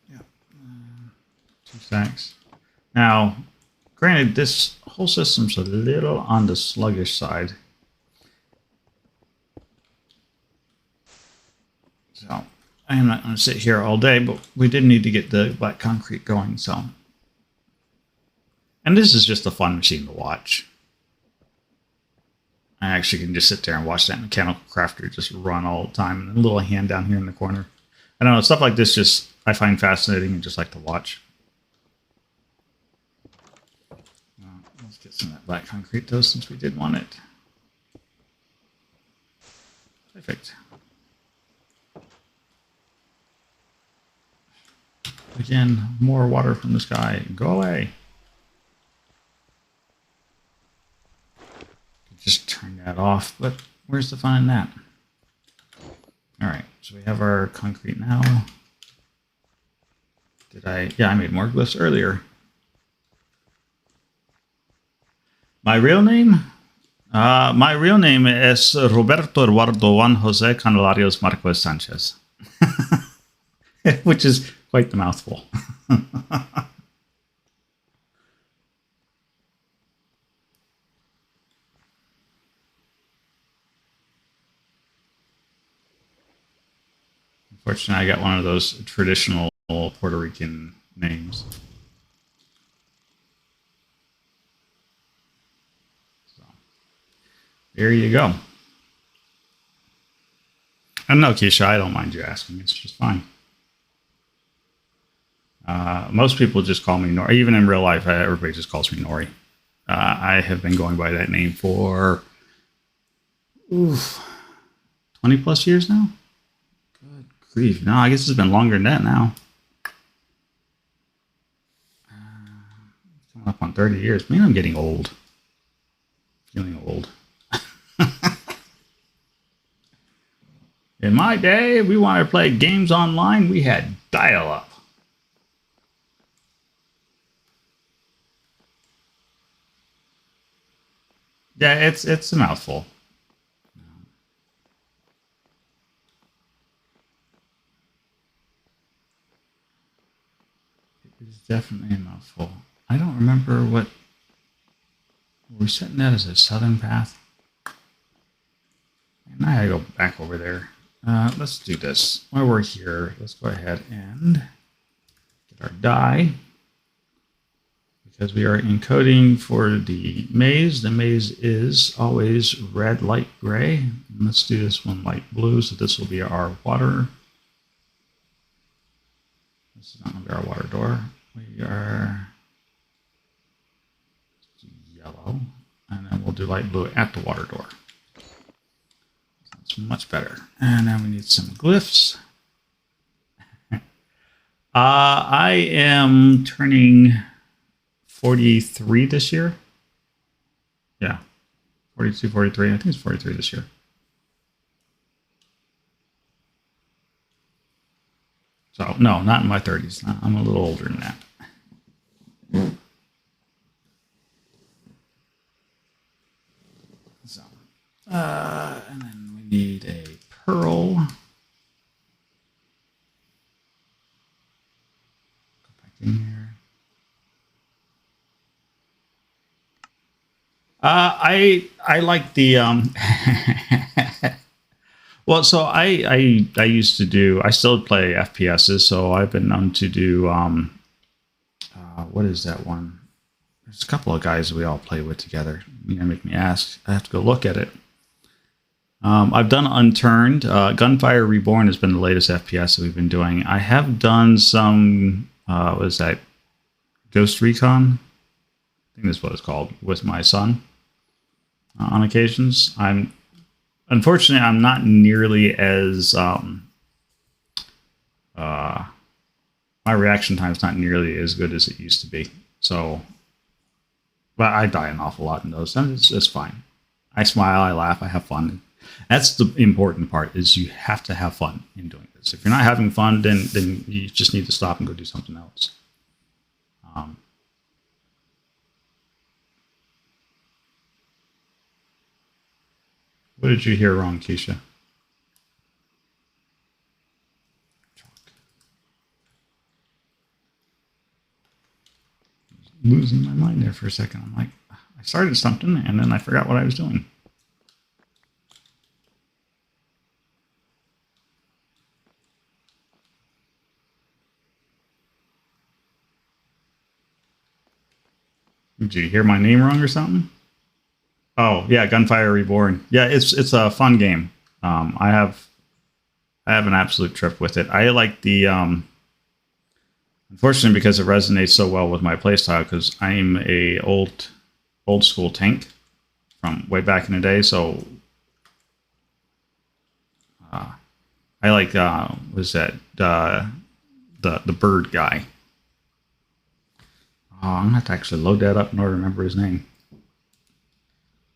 Yeah. 2 stacks. Now, granted, this whole system's a little on the sluggish side. So, I'm not going to sit here all day, but we did need to get the black concrete going, so. And this is just a fun machine to watch. I actually can just sit there and watch that mechanical crafter just run all the time, and a little hand down here in the corner. I don't know, stuff like this just I find fascinating and just like to watch. Let's get some of that black concrete though, since we did want it. Perfect. Again, more water from the sky. Go away. Just turn that off, but where's the fun in that? So we have our concrete now. Yeah, I made more glyphs earlier. My real name? My real name is Roberto Eduardo Juan Jose Candelarios Marquez Sanchez, which is quite the mouthful. Unfortunately, I got one of those traditional Puerto Rican names. So, there you go. And no, Keisha, I don't mind you asking. It's just fine. Most people just call me Nori. Even in real life, everybody just calls me Nori. I have been going by that name for 20 plus years now. Good grief. No, I guess it's been longer than that now. Coming up on 30 years. Man, I'm getting old. Feeling old. In my day, we wanted to play games online. We had dial-up. Yeah, it's a mouthful. It is definitely a mouthful. I don't remember what we're setting that as a southern path. And I gotta go back over there. Let's do this. While we're here, let's go ahead and get our die. Because we are encoding for the maze. The maze is always red, light, gray. And let's do this one light blue. So this will be our water. This is not going to be our water door. We are yellow. And then we'll do light blue at the water door. That's much better. And then we need some glyphs. I am turning 43 this year. Yeah. 42, 43. I think it's 43 this year. So, no, not in my 30s. I'm a little older than that. So, and then we need a pearl. Go back in here. I like the well, so I used to do, I still play FPSs, so I've been known to do what is that one? There's a couple of guys we all play with together. You're gonna make me ask. I have to go look at it. I've done Unturned. Gunfire Reborn has been the latest FPS that we've been doing. I have done some what is that? Ghost Recon? I think that's what it's called, with my son on occasions. Unfortunately, I'm not nearly as my reaction time is not nearly as good as it used to be. So, but I die an awful lot in those. It's fine. I smile, I laugh, I have fun. That's the important part, is you have to have fun in doing this. If you're not having fun, then you just need to stop and go do something else. What did you hear wrong, Keisha? Losing my mind there for a second. I'm like, I started something and then I forgot what I was doing. Did you hear my name wrong or something? Oh yeah, Gunfire Reborn. Yeah, it's a fun game. I have an absolute trip with it. I like the unfortunately, because it resonates so well with my playstyle, because I'm a old school tank from way back in the day. So I like was that the bird guy. Oh, I'm gonna have to actually load that up in order to remember his name.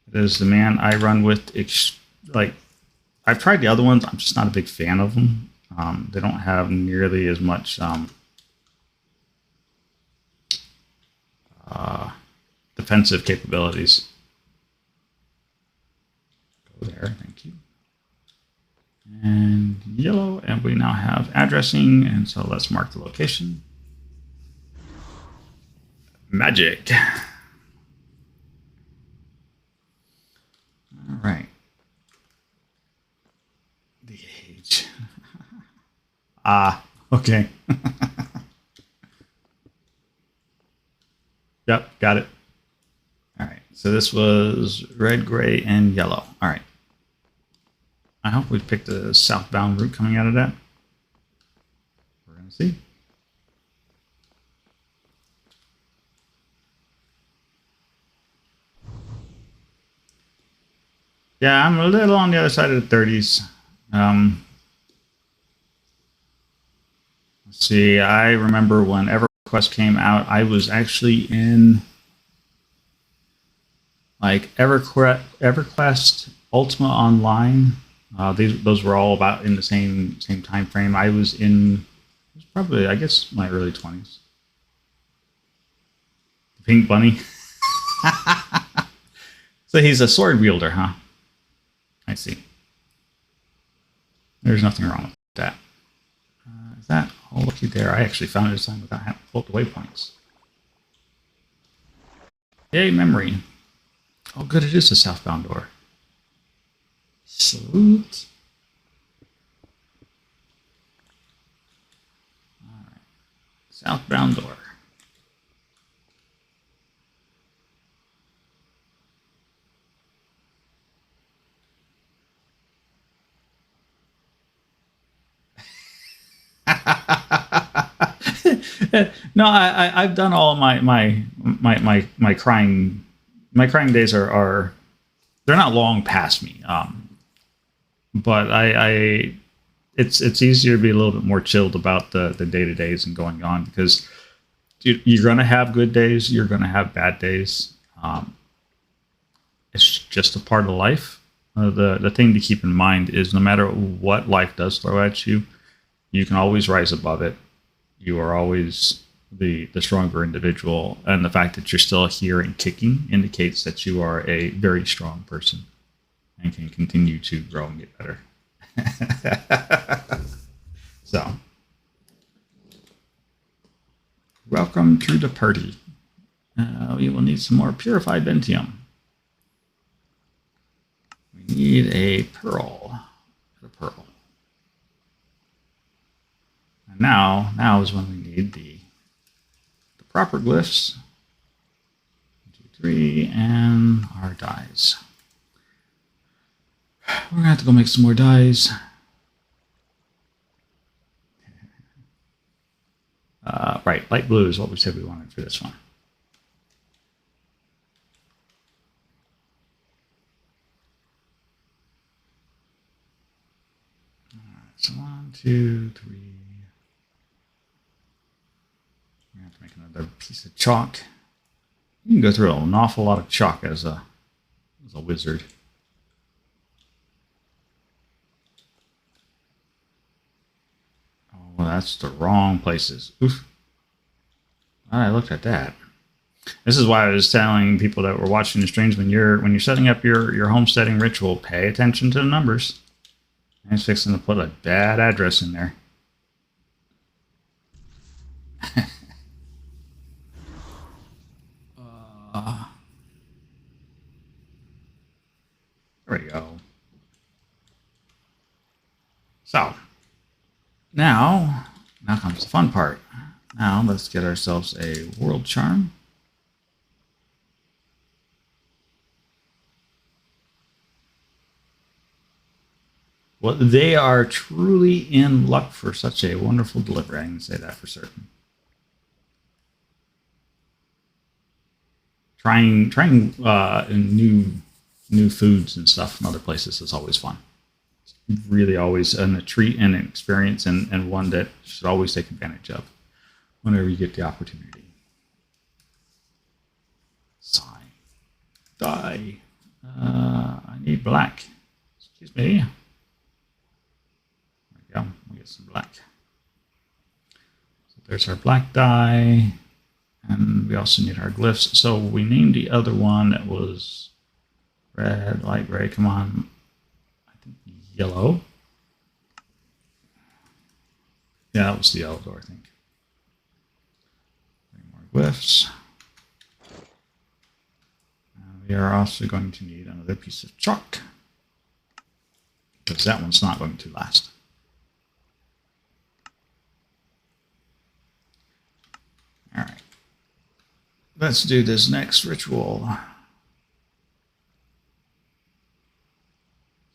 It is the man I run with, like I've tried the other ones. I'm just not a big fan of them. They don't have nearly as much defensive capabilities. Go there, thank you. And yellow, and we now have addressing, and so let's mark the location. Magic. All right. The age. Okay. Yep, got it. All right, so this was red, gray, and yellow. All right. I hope we picked a southbound route coming out of that. We're going to see. Yeah, I'm a little on the other side of the 30s. Let's see, I remember when EverQuest came out, I was actually in like EverQuest Ultima Online. Those were all about in the same time frame. I was in, it was probably, I guess, my early 20s. The Pink Bunny. So he's a sword wielder, huh? I see. There's nothing wrong with that. Is that? Oh, looky there. I actually found it this time without having to pull up the waypoints. Yay, memory. Oh, good. It is a southbound door. Sweet. All right. Southbound door. No, I've done all my crying days are they're not long past me. But it's easier to be a little bit more chilled about the day-to-days and going on, because you're going to have good days, you're going to have bad days. It's just a part of life. The thing to keep in mind is no matter what life does throw at you, you can always rise above it. You are always the stronger individual, and the fact that you're still here and kicking indicates that you are a very strong person and can continue to grow and get better. So, welcome to the party. We will need some more purified Bentium. We need a pearl. A pearl. And now is when we need the proper glyphs. 1, 2, 3, and our dyes. We're gonna have to go make some more dyes. Right, light blue is what we said we wanted for this one. All right, so 1, 2, 3. We're gonna have to make another piece of chalk. You can go through an awful lot of chalk as a wizard. Well, that's the wrong places. Oof. I looked at that. This is why I was telling people that were watching the streams, when you're setting up your homesteading ritual, pay attention to the numbers. I was fixing to put a bad address in there. There we go. So now comes the fun part. Now let's get ourselves a world charm. Well, they are truly in luck for such a wonderful delivery. I can say that for certain. Trying new foods and stuff from other places is always fun. It's really always a treat and an experience, and one that you should always take advantage of whenever you get the opportunity. Sigh. Dye. I need black. Excuse me. get some black. So there's our black dye. And we also need our glyphs. So we named the other one that was red, light gray, come on. I think yellow. Yeah, that was the yellow door, I think. 3 more glyphs. And we are also going to need another piece of chalk, because that one's not going to last. All right. Let's do this next ritual.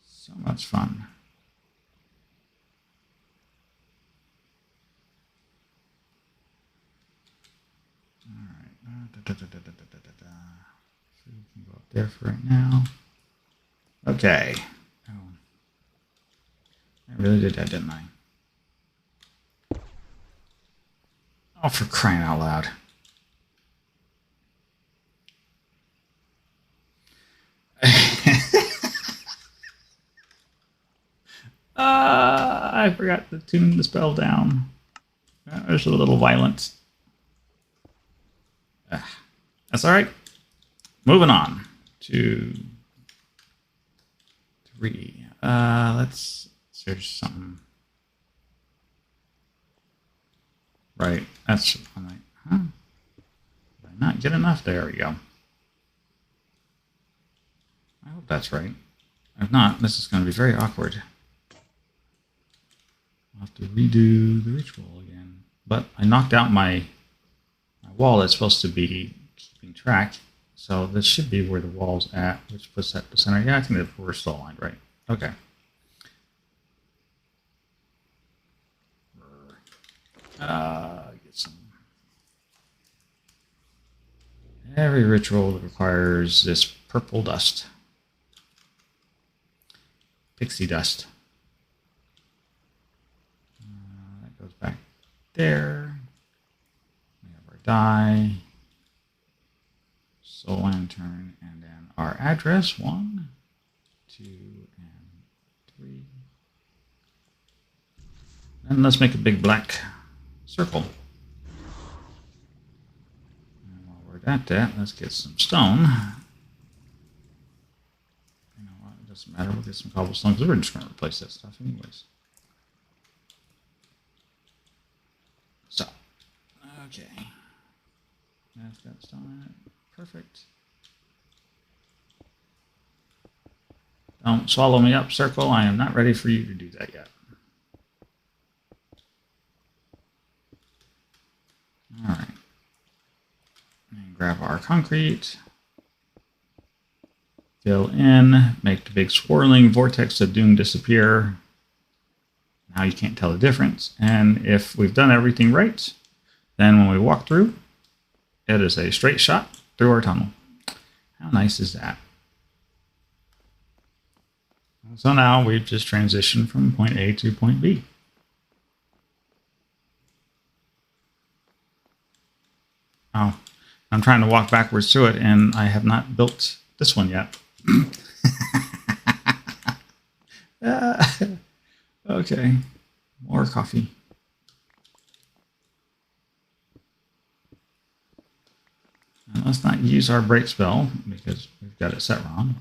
So much fun. All right. So we can go up there for right now. Okay. Oh, I really did that, didn't I? Oh, for crying out loud. I forgot to tune the spell down. That was a little violent. That's all right. Moving on to 3. Let's search something. Right. That's. I'm like, huh? Did I not get enough? There we go. I hope that's right. If not, this is going to be very awkward. I'll have to redo the ritual again. But I knocked out my wall that's supposed to be keeping track. So this should be where the wall's at, which puts that to center. Yeah, I think that we're still aligned, right? Okay. Get some. Every ritual requires this purple dust. Pixie dust. That goes back there. We have our die, soul lantern, and then our address 1, 2, and 3. And let's make a big black circle. And while we're at that, let's get some stone. Doesn't matter, we'll get some cobblestone because we're just going to replace that stuff anyways. So, okay. That's got stone in it. Perfect. Don't swallow me up, circle. I am not ready for you to do that yet. All right. And grab our concrete. Fill in, make the big swirling vortex of doom disappear. Now you can't tell the difference. And if we've done everything right, then when we walk through, it is a straight shot through our tunnel. How nice is that? So now we've just transitioned from point A to point B. Oh, I'm trying to walk backwards through it, and I have not built this one yet. Okay, more coffee. And let's not use our break spell because we've got it set wrong.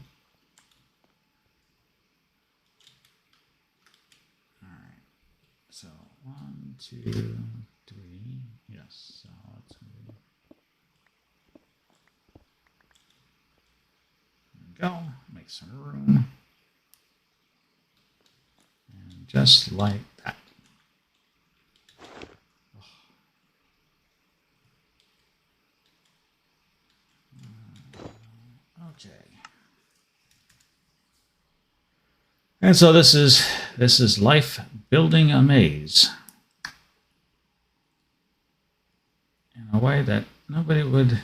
All right, so 1, 2, 3. Yes, so let's go. Make some room. And just like that. Okay. And so this is life building a maze in a way that nobody would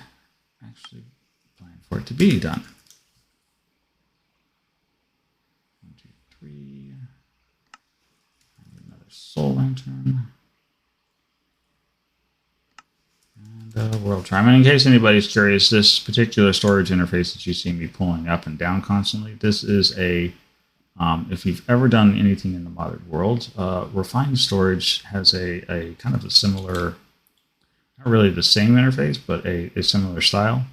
actually plan for it to be done. 1, 2, 3. Another soul lantern. And world chime. And in case anybody's curious, this particular storage interface that you see me pulling up and down constantly, this is a If you've ever done anything in the modern world, refined storage has a kind of a similar, not really the same interface, but a similar style.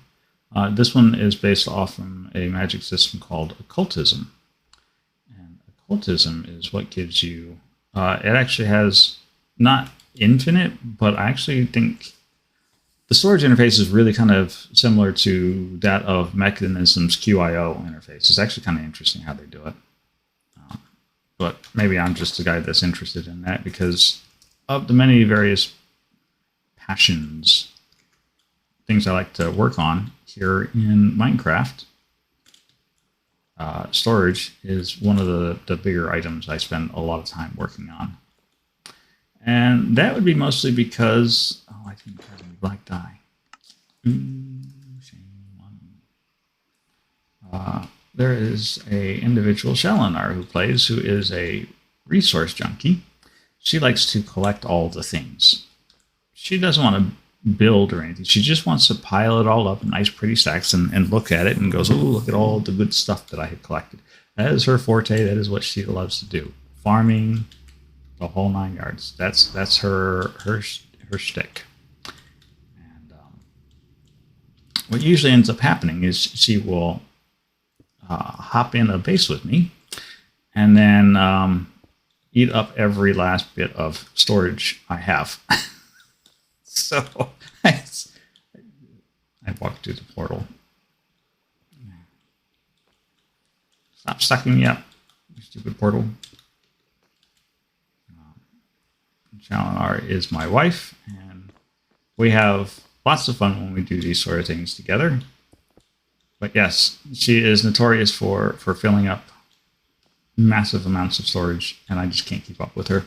This one is based off from a magic system called occultism. And occultism is what gives you, it actually has not infinite, but I actually think the storage interface is really kind of similar to that of Mechanism's QIO interface. It's actually kind of interesting how they do it. But maybe I'm just the guy that's interested in that because of the many various passions, things I like to work on here in Minecraft. Storage is one of the bigger items I spend a lot of time working on. And that would be mostly because, I think I'm having black dye. Shame on me. There is a individual Shalinar who plays who is a resource junkie. She likes to collect all the things. She doesn't want to build or anything. She just wants to pile it all up in nice, pretty stacks and look at it and goes, "Oh, look at all the good stuff that I have collected." That is her forte. That is what she loves to do. Farming, the whole 9 yards. That's her shtick. And what usually ends up happening is she will hop in a base with me and then eat up every last bit of storage I have. So I walked through the portal. Stop sucking me up, you stupid portal. Shalinar is my wife, and we have lots of fun when we do these sort of things together. But yes, she is notorious for filling up massive amounts of storage, and I just can't keep up with her.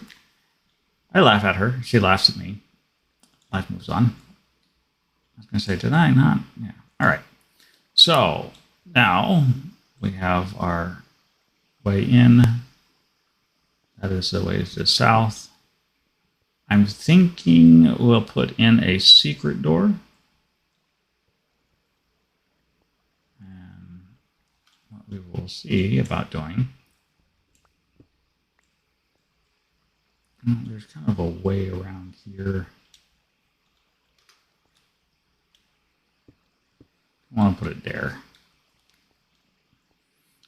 I laugh at her. She laughs at me. Life moves on. I was going to say, did I not? Yeah. All right. So now we have our way in. That is the way to the south. I'm thinking we'll put in a secret door. And what we will see about doing. There's kind of a way around here. I want to put it there.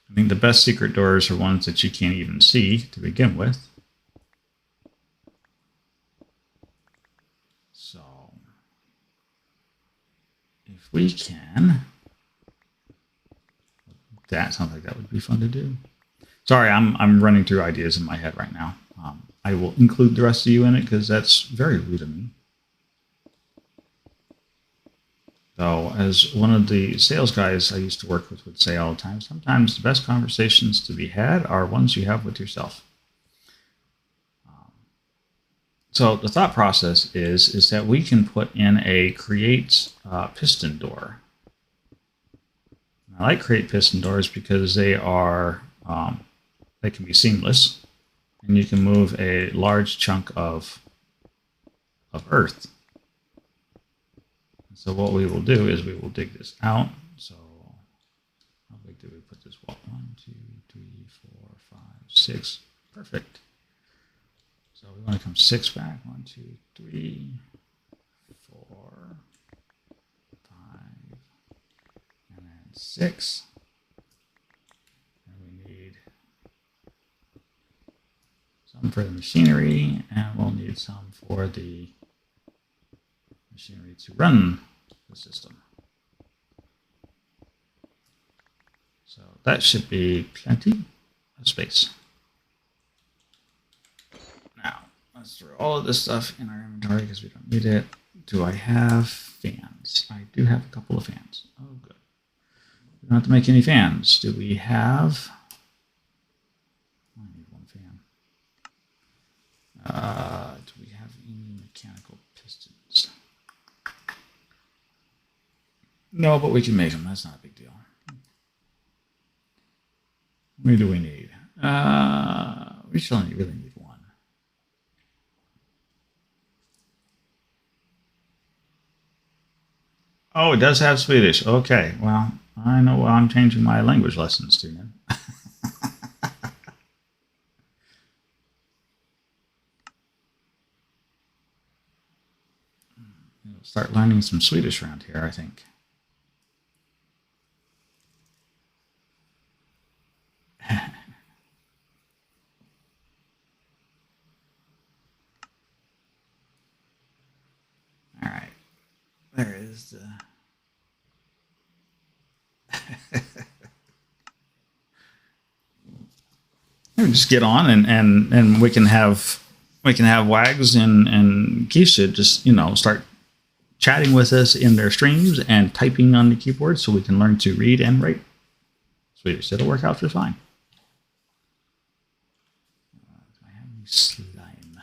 I think the best secret doors are ones that you can't even see to begin with. So, if we can, that sounds like that would be fun to do. Sorry, I'm running through ideas in my head right now. I will include the rest of you in it because that's very rude of me. So, as one of the sales guys I used to work with would say all the time, sometimes the best conversations to be had are ones you have with yourself. So the thought process is that we can put in a create piston door. I like create piston doors because they are they can be seamless, and you can move a large chunk of earth. So what we will do is we will dig this out. So how big did we put this wall? 1, 2, 3, 4, 5, 6. Perfect. So we want to come 6 back. 1, 2, 3, 4, 5, and then 6. And we need some for the machinery, and we'll need some for the machinery to run the system. So that should be plenty of space. Now, let's throw all of this stuff in our inventory because we don't need it. Do I have fans? I do have a couple of fans. Oh, good. We don't have to make any fans. Do we have... I need one fan. Do we have any mechanical pistons? No, but we can make them. That's not a big deal. How many do we need? We still really need one. Oh, it does have Swedish. Okay, well, I know what I'm changing my language lessons to then. start learning some Swedish around here, I think. All right. There is the... just get on and we can have Wags and Keisha just, start chatting with us in their streams and typing on the keyboard so we can learn to read and write Swedish. It'll work out just fine. Do I have any slime?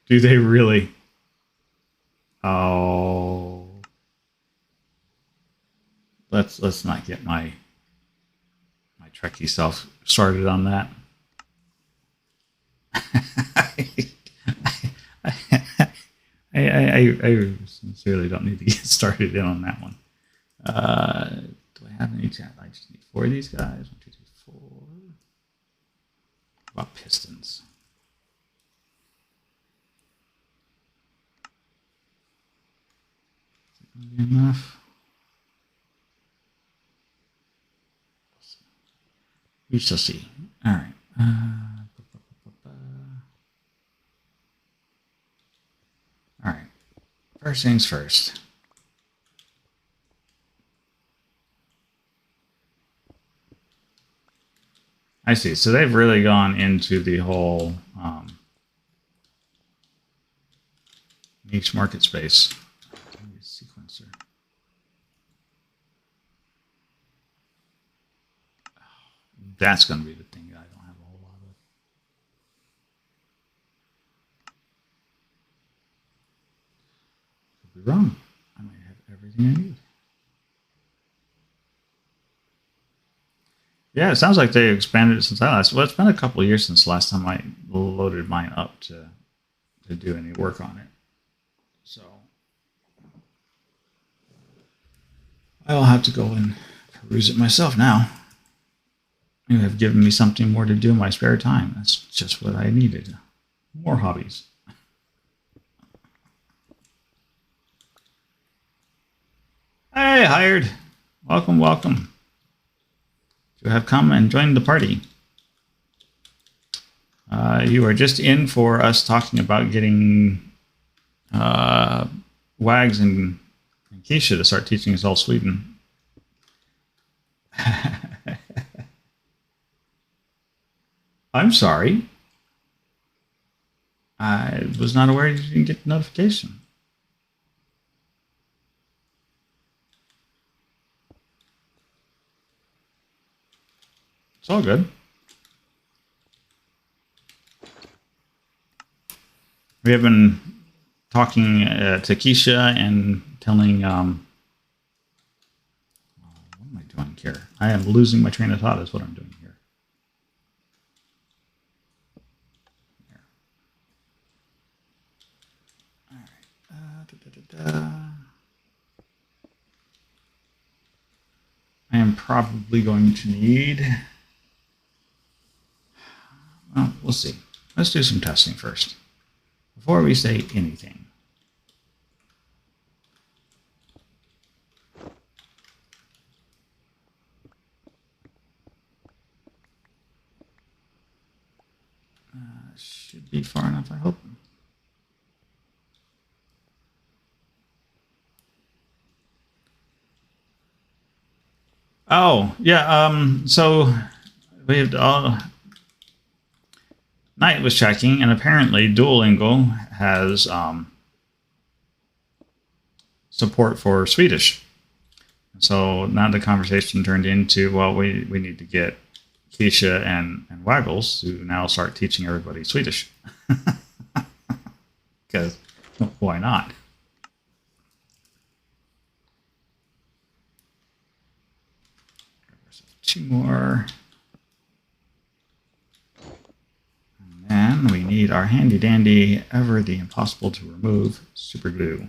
Do they really? Oh, let's not get my Trekkie self started on that. I sincerely don't need to get started in on that one. Do I have any chat? I just need 4 of these guys. 1, 2, 3, 4. What about pistons? Is it going to be enough? We shall see. All right. All right. First things first. I see. So they've really gone into the whole niche market space. Sequencer. That's going to be the thing that I don't have a whole lot of. Could be wrong. I might have everything I need. Yeah, it sounds like they expanded it since I last. Well, it's been a couple of years since last time I loaded mine up to do any work on it. So I'll have to go and peruse it myself now. You have given me something more to do in my spare time. That's just what I needed. More hobbies. Hey, Hired. Welcome, welcome. You have come and joined the party. You are just in for us talking about getting Wags and Keisha to start teaching us all Sweden. I'm sorry. I was not aware you didn't get the notification. It's all good. We have been talking to Keisha and telling... what am I doing here? I am losing my train of thought is what I'm doing here. All right. I am probably going to need... Well, we'll see. Let's do some testing first. Before we say anything. Should be far enough, I hope. Oh, yeah, so we have all... Knight was checking, and apparently Duolingo has support for Swedish. So now the conversation turned into, well, we need to get Keisha and Waggles to now start teaching everybody Swedish. Because why not? Two more. And we need our handy dandy, ever the impossible to remove super glue.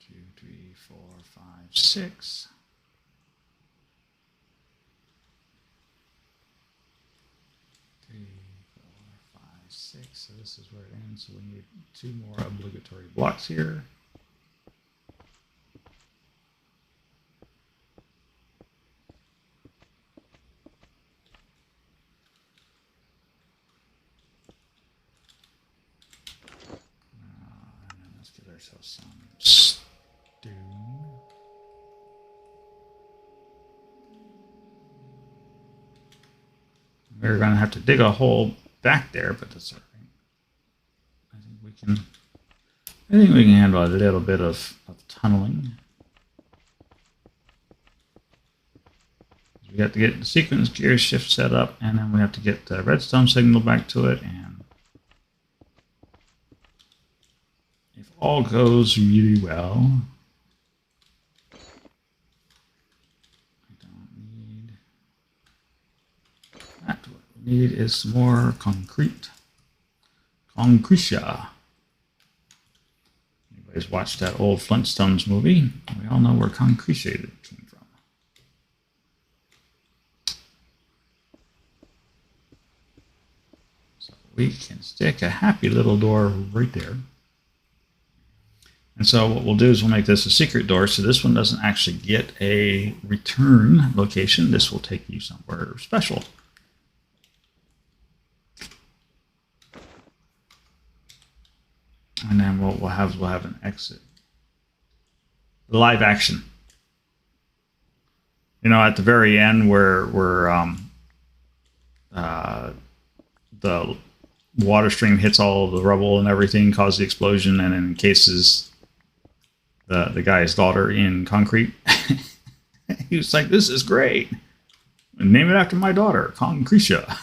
2, 3, 4, 5, 6. 6, so this is where it ends. So we need 2 more obligatory blocks here. And then let's get ourselves some stone. We're going to have to dig a hole back there, but that's all right. I think we can handle a little bit of tunneling. We have to get the sequence gear shift set up, and then we have to get the redstone signal back to it. And if all goes really well, I don't need that. What we need is some more concrete. Concretia. Anybody's watched that old Flintstones movie? We all know where concretia came from. So we can stick a happy little door right there. And so what we'll do is we'll make this a secret door, so this one doesn't actually get a return location. This will take you somewhere special. And then what we'll have an exit. Live action. You know, at the very end where the water stream hits all of the rubble and everything, caused the explosion, and encases the guy's daughter in concrete. He was like, "This is great. Name it after my daughter, Concretia."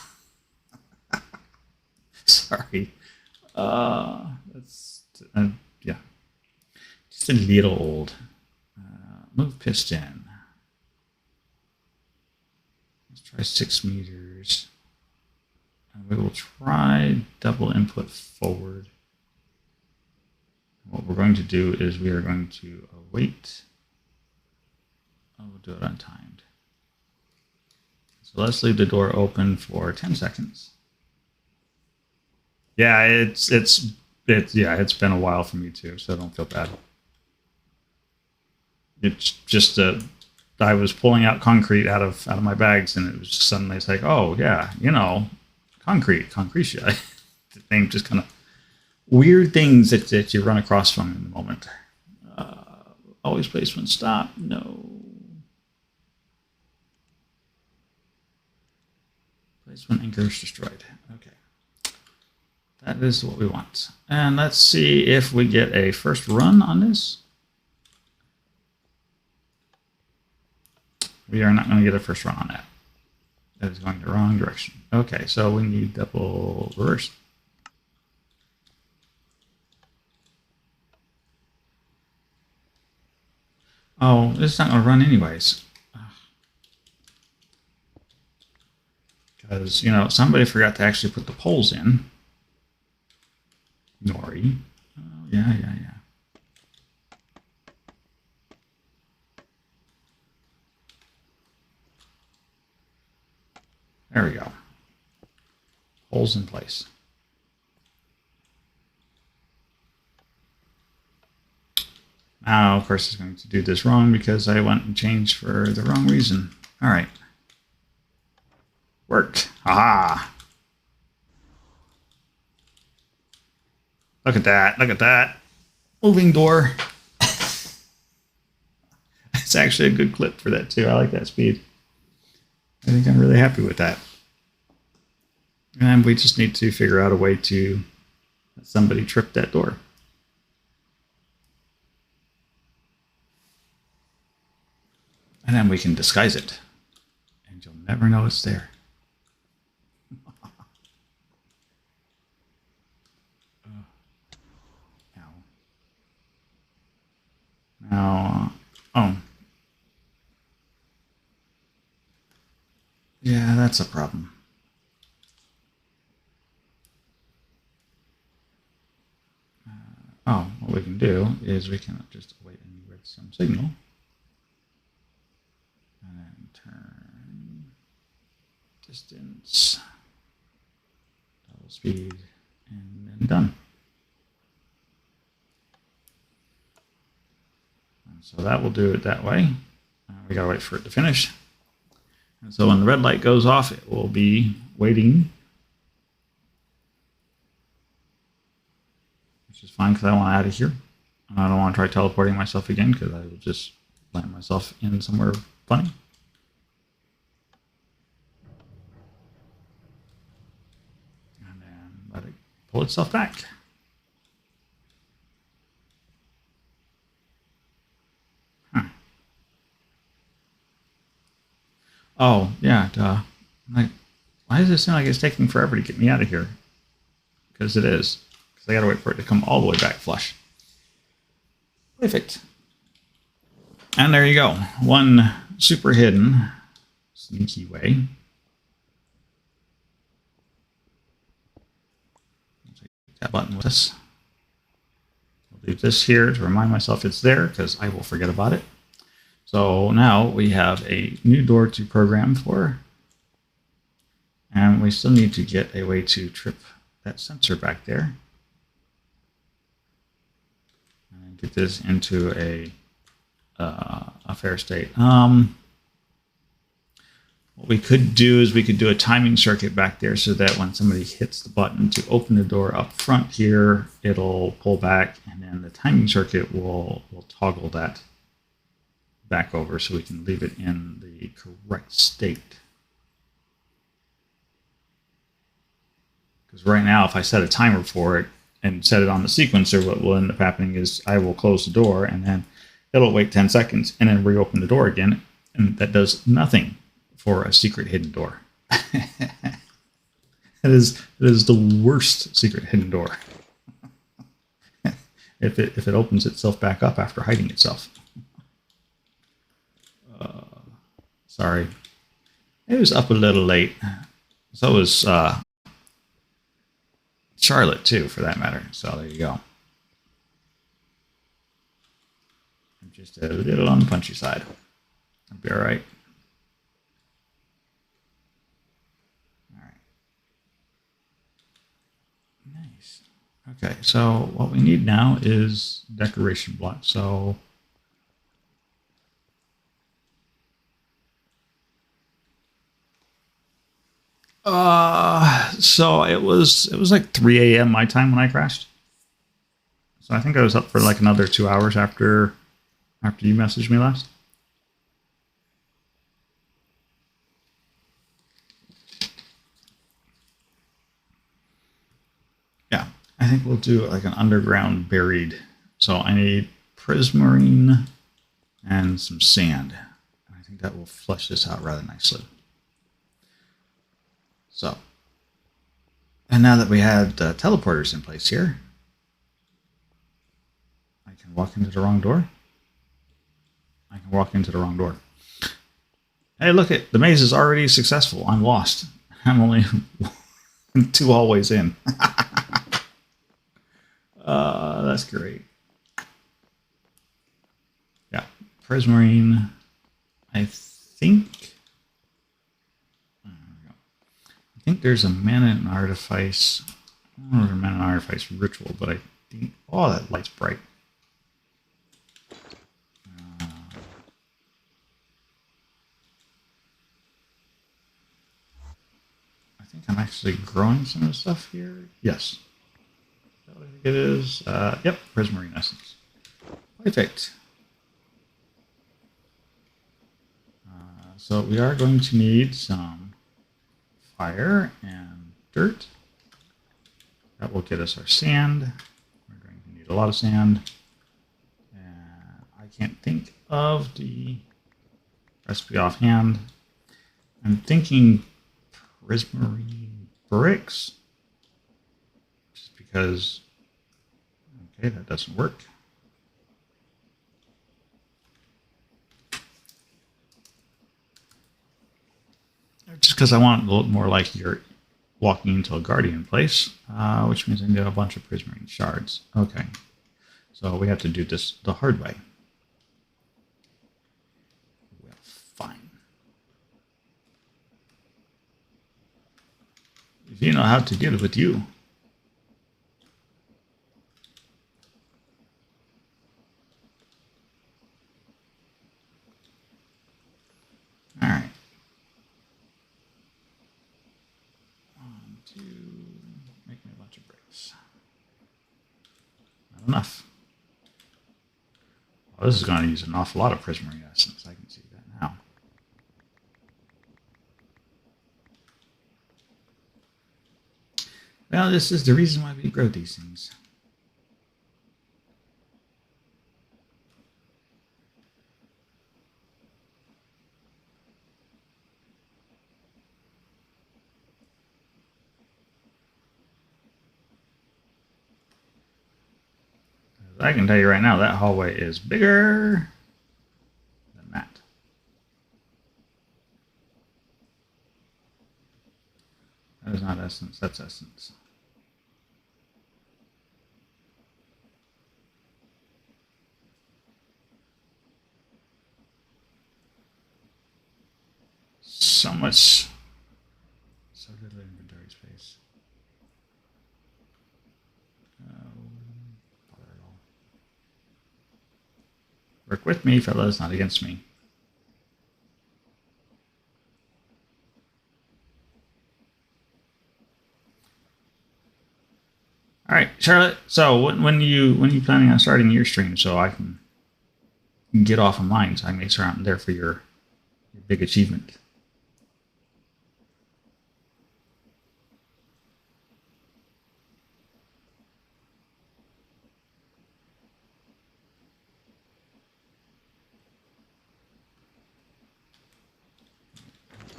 Sorry. Yeah, just a little old. Move piston. Let's try 6 meters. And we will try double input forward. What we're going to do is we are going to wait. Oh, we'll do it untimed. So let's leave the door open for 10 seconds. Yeah, it's been a while for me too, so don't feel bad. It's just I was pulling out concrete out of my bags, and it was just suddenly it's like, oh yeah, you know, concretia. The thing just kind of weird things that you run across from in the moment. Always placement stop. No. Placement anchors destroyed. Okay. That is what we want. And let's see if we get a first run on this. We are not going to get a first run on that. That is going the wrong direction. Okay, so we need double reverse. Oh, it's not going to run anyways. Because, you know, somebody forgot to actually put the poles in. Nori. Oh, yeah. There we go. Holes in place. Now, of course, it's going to do this wrong because I went and changed for the wrong reason. All right. Worked. Aha. Look at that. Look at that. Moving door. It's actually a good clip for that, too. I like that speed. I think I'm really happy with that. And we just need to figure out a way to let somebody trip that door. And then we can disguise it. And you'll never know it's there. Now, oh. Yeah, that's a problem. What we can do is we can just await any redstone signal. And then turn distance, double speed. and done. And so that will do it that way. We gotta wait for it to finish. And so when the red light goes off, it will be waiting, which is fine because I want out of here. And I don't want to try teleporting myself again because I will just land myself in somewhere funny. And then let it pull itself back. Oh, yeah. Like, why does it seem like it's taking forever to get me out of here? Because it is. Because I got to wait for it to come all the way back flush. Perfect. And there you go. One super hidden, sneaky way. I'll take that button with us. I'll leave this here to remind myself it's there because I will forget about it. So now we have a new door to program for. And we still need to get a way to trip that sensor back there. And get this into a fair state. What we could do is we could do a timing circuit back there so that when somebody hits the button to open the door up front here, it'll pull back, and then the timing circuit will toggle that back over so we can leave it in the correct state. Because right now, if I set a timer for it and set it on the sequencer, what will end up happening is I will close the door and then it'll wait 10 seconds and then reopen the door again. And that does nothing for a secret hidden door. It is the worst secret hidden door. if it opens itself back up after hiding itself. Sorry. It was up a little late. So was Charlotte, too, for that matter. So there you go. I'm just a little on the punchy side. I'll be all right. All right. Nice. Okay, so what we need now is decoration blocks. So it was like 3 a.m. my time when I crashed. So I think I was up for like another 2 hours after you messaged me last. Yeah, I think we'll do like an underground buried. So I need prismarine and some sand. I think that will flesh this out rather nicely. So, and now that we had teleporters in place here, I can walk into the wrong door. I can walk into the wrong door. Hey, look it, the maze is already successful. I'm lost. I'm only 2 hallways in. That's great. Yeah, prismarine. I think there's a mana and artifice. I don't know if there's a mana and artifice ritual, but I think. Oh, that light's bright. I think I'm actually growing some of the stuff here. Yes. I think it is. Yep, prismarine essence. Perfect. So we are going to need some fire and dirt. That will get us our sand. We're going to need a lot of sand. And I can't think of the recipe offhand. I'm thinking prismarine bricks. Just because, okay, that doesn't work. Just because I want it to look more like you're walking into a guardian place, which means I need a bunch of prismarine shards. Okay, so we have to do this the hard way. Well, fine. If you know how to deal with you. Not enough. Well, this is going to use an awful lot of prismarescence. I can see that now. Well, this is the reason why we grow these things. I can tell you right now, that hallway is bigger than that. That is not essence, that's essence. So much, so little inventory space. Work with me, fellas, not against me. All right, Charlotte. So when you planning on starting your stream, so I can get off of mine, so I can make sure I'm there for your big achievement.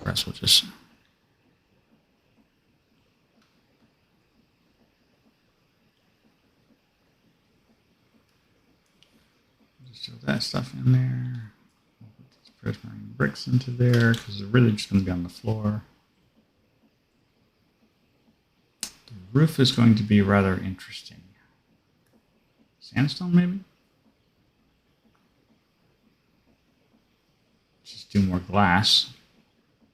Press will just. Throw that stuff in there. We'll put these prismarine bricks into there because they're really just going to be on the floor. The roof is going to be rather interesting. Sandstone, maybe? Just do more glass.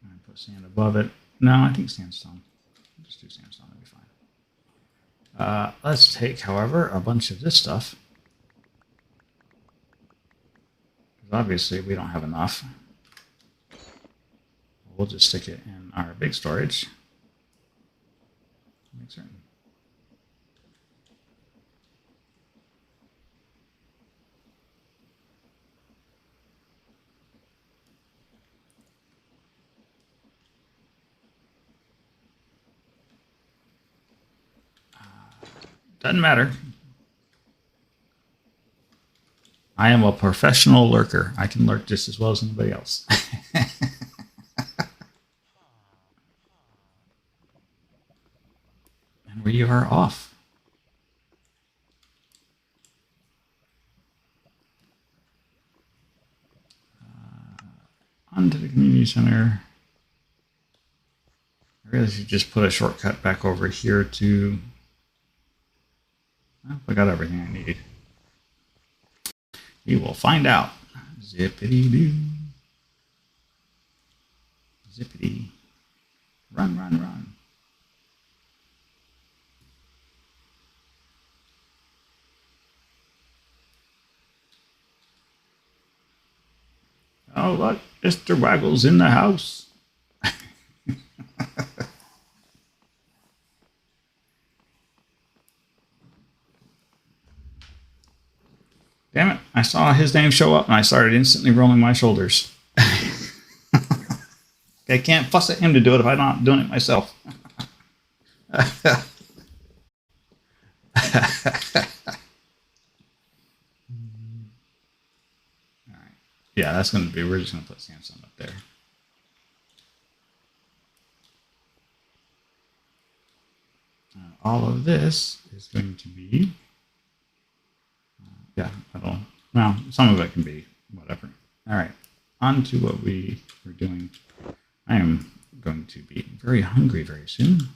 And put sand above it. No, I think sandstone. Just do sandstone, that'll be fine. Let's take, however, a bunch of this stuff. Obviously, we don't have enough. We'll just stick it in our big storage. Make certain. Doesn't matter. I am a professional lurker. I can lurk just as well as anybody else. And we are off. Onto the community center. I really should just put a shortcut back over here to... Well, I got everything I need. We will find out. Zippity-doo. Zippity. Run, run, run. Oh, look, Mr. Waggle's in the house. Damn it, I saw his name show up and I started instantly rolling my shoulders. I can't fuss at him to do it if I'm not doing it myself. All right. Yeah, that's going to be, we're just going to put sandstone up there. All of this is going to be... yeah, well, some of it can be whatever. All right, on to what we were doing. I am going to be very hungry very soon.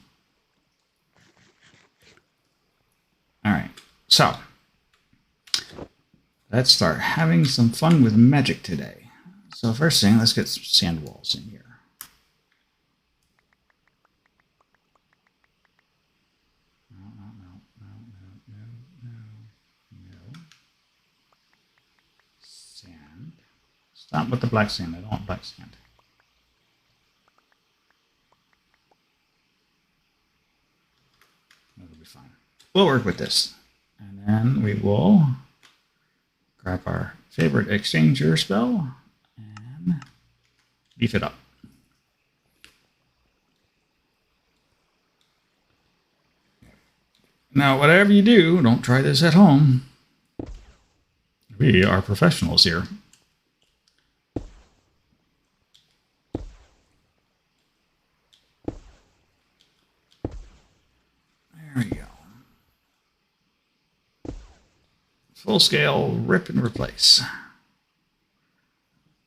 All right, so let's start having some fun with magic today. So first thing, let's get some sand walls in here. Stop with the black sand. I don't want black sand. That'll be fine. We'll work with this. And then we will grab our favorite exchanger spell and beef it up. Now, whatever you do, don't try this at home. We are professionals here. There we go. Full scale rip and replace. Of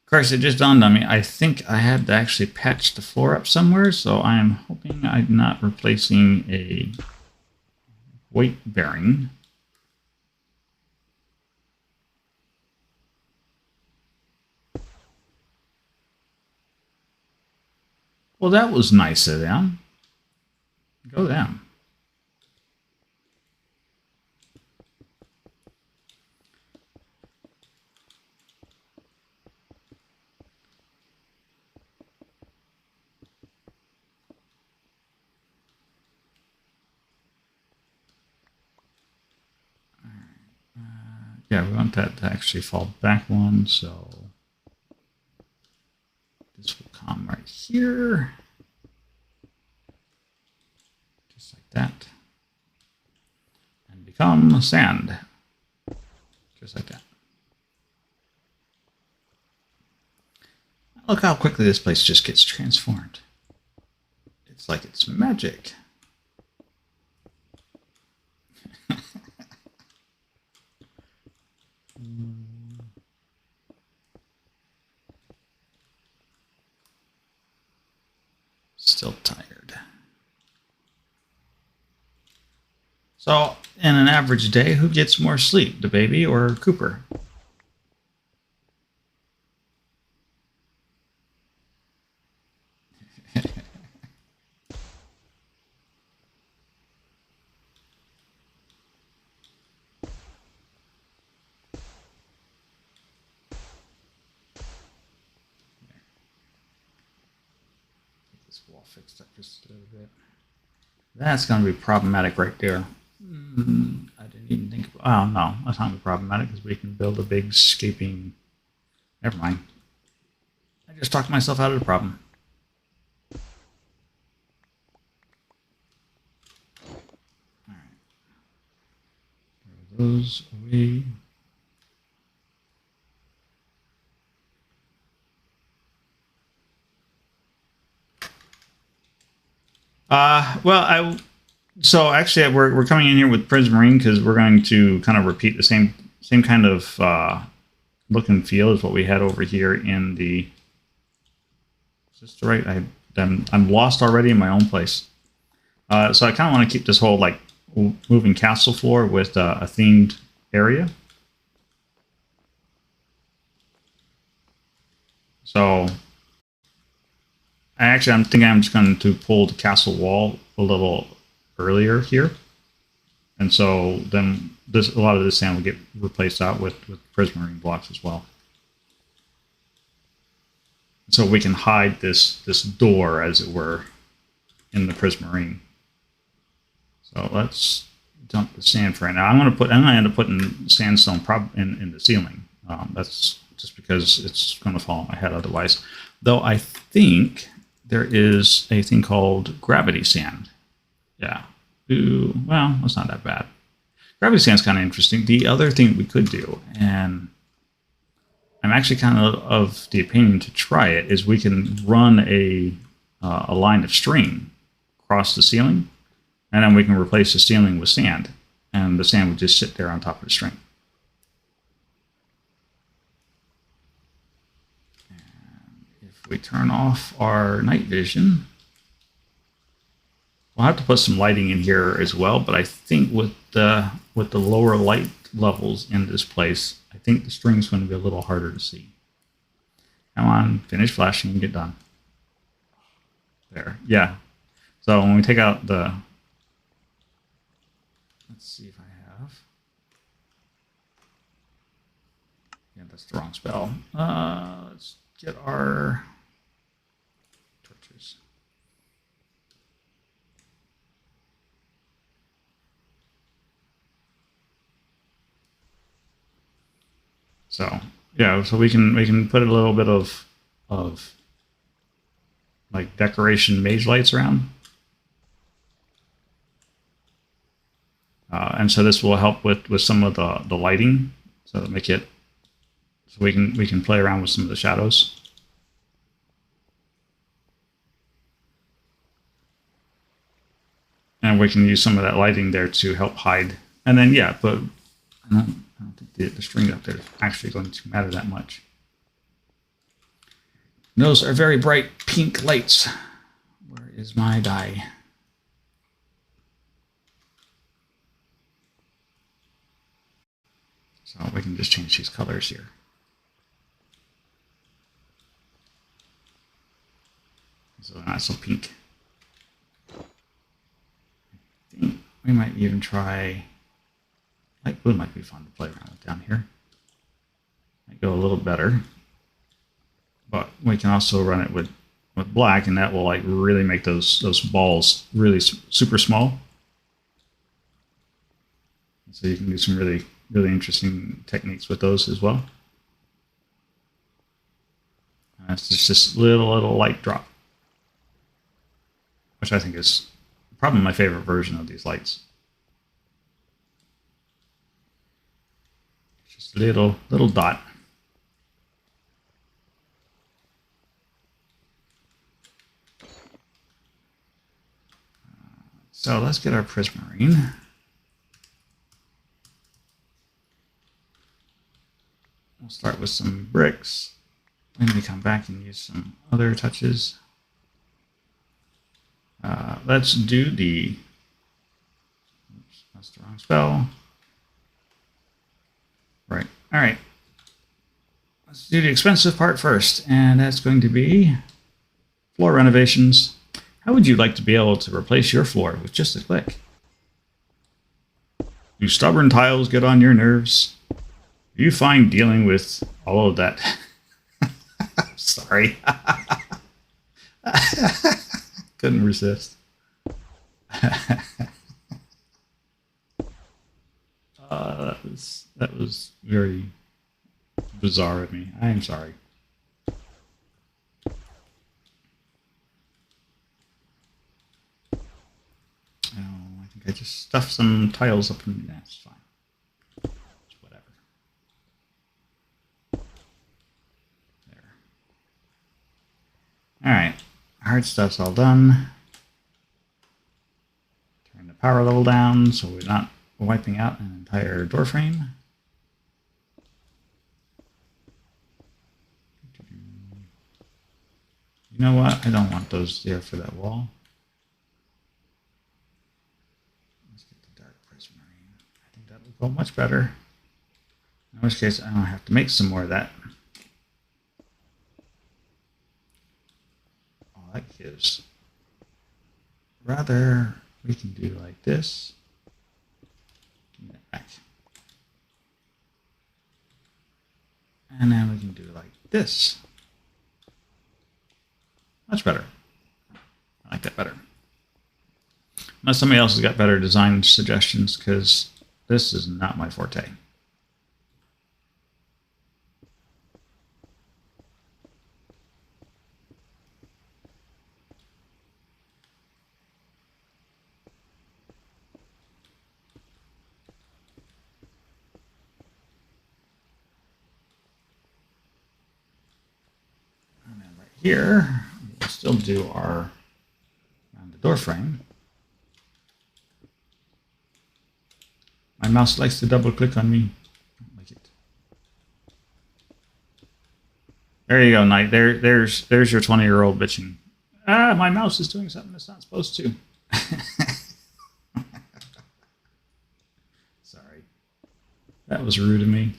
course, it just dawned on me. I think I had to actually patch the floor up somewhere, so I am hoping I'm not replacing a weight bearing. Well, that was nice of them. Go them. Yeah, we want that to actually fall back one, so this will come right here. Just like that. And become sand. Just like that. Look how quickly this place just gets transformed. It's like it's magic. Still tired. So, in an average day, who gets more sleep, the baby or Cooper? Wall fixed up just a little bit. That's going to be problematic right there. I didn't even think about. Oh no, that's not problematic because we can build a big escaping. Never mind. I just talked myself out of the problem. All right. Throw those away. So actually we're coming in here with Prismarine because we're going to kind of repeat the same kind of look and feel as what we had over here in the. Is this the right? I'm lost already in my own place. So I kind of want to keep this whole like moving castle floor with a themed area. So I'm thinking I'm just going to pull the castle wall a little earlier here. And so then a lot of this sand will get replaced out with prismarine blocks as well. So we can hide this door, as it were, in the prismarine. So let's dump the sand for right now. I'm going to end up putting sandstone in the ceiling. That's just because it's going to fall on my head otherwise. Though I think there is a thing called gravity sand. Yeah. Ooh, well, that's not that bad. Gravity sand's kind of interesting. The other thing we could do, and I'm actually kind of the opinion to try it, is we can run a line of string across the ceiling, and then we can replace the ceiling with sand, and the sand would just sit there on top of the string. And if we turn off our night vision, we'll have to put some lighting in here as well, but I think with the lower light levels in this place, I think the string's going to be a little harder to see. Come on, finish flashing and get done. There, yeah. So when we take out the, let's see if I have. Yeah, that's the wrong spell. Let's get our torches. So yeah, so we can put a little bit of like decoration mage lights around. And so this will help with some of the lighting, so to make it so we can play around with some of the shadows. And we can use some of that lighting there to help hide. And then yeah, but I don't think the string up there is actually going to matter that much. Those are very bright pink lights. Where is my dye? So we can just change these colors here. So they're not so pink. I think we might even try light blue. Might be fun to play around with down here. Might go a little better, but we can also run it with black, and that will like really make those balls really super small. So you can do some really interesting techniques with those as well. And that's just this little light drop, which I think is probably my favorite version of these lights. Just a little dot. So let's get our prismarine. We'll start with some bricks. Then we come back and use some other touches. Let's do the... Oops, that's the wrong spell. Right. All right. Let's do the expensive part first, and that's going to be floor renovations. How would you like to be able to replace your floor with just a click? Do stubborn tiles get on your nerves? Do you find dealing with all of that? Sorry. Couldn't resist. That was very bizarre of me. I am sorry. I think I just stuffed some tiles up in there. That's fine. It's whatever. There. All right. Hard stuff's all done. Turn the power level down so we're not wiping out an entire door frame. You know what? I don't want those there for that wall. Let's get the dark prismarine. I think that will go much better. In which case, I don't have to make some more of that. All that gives. Rather, we can do like this. Give me that back. And then we can do like this. Much better. I like that better. Unless somebody else has got better design suggestions, because this is not my forte. And then right here, we'll still do our around the door frame. My mouse likes to double click on me. I don't like it. There you go, Knight. There's your 20-year-old bitching. Ah, my mouse is doing something it's not supposed to. Sorry. That was rude of me.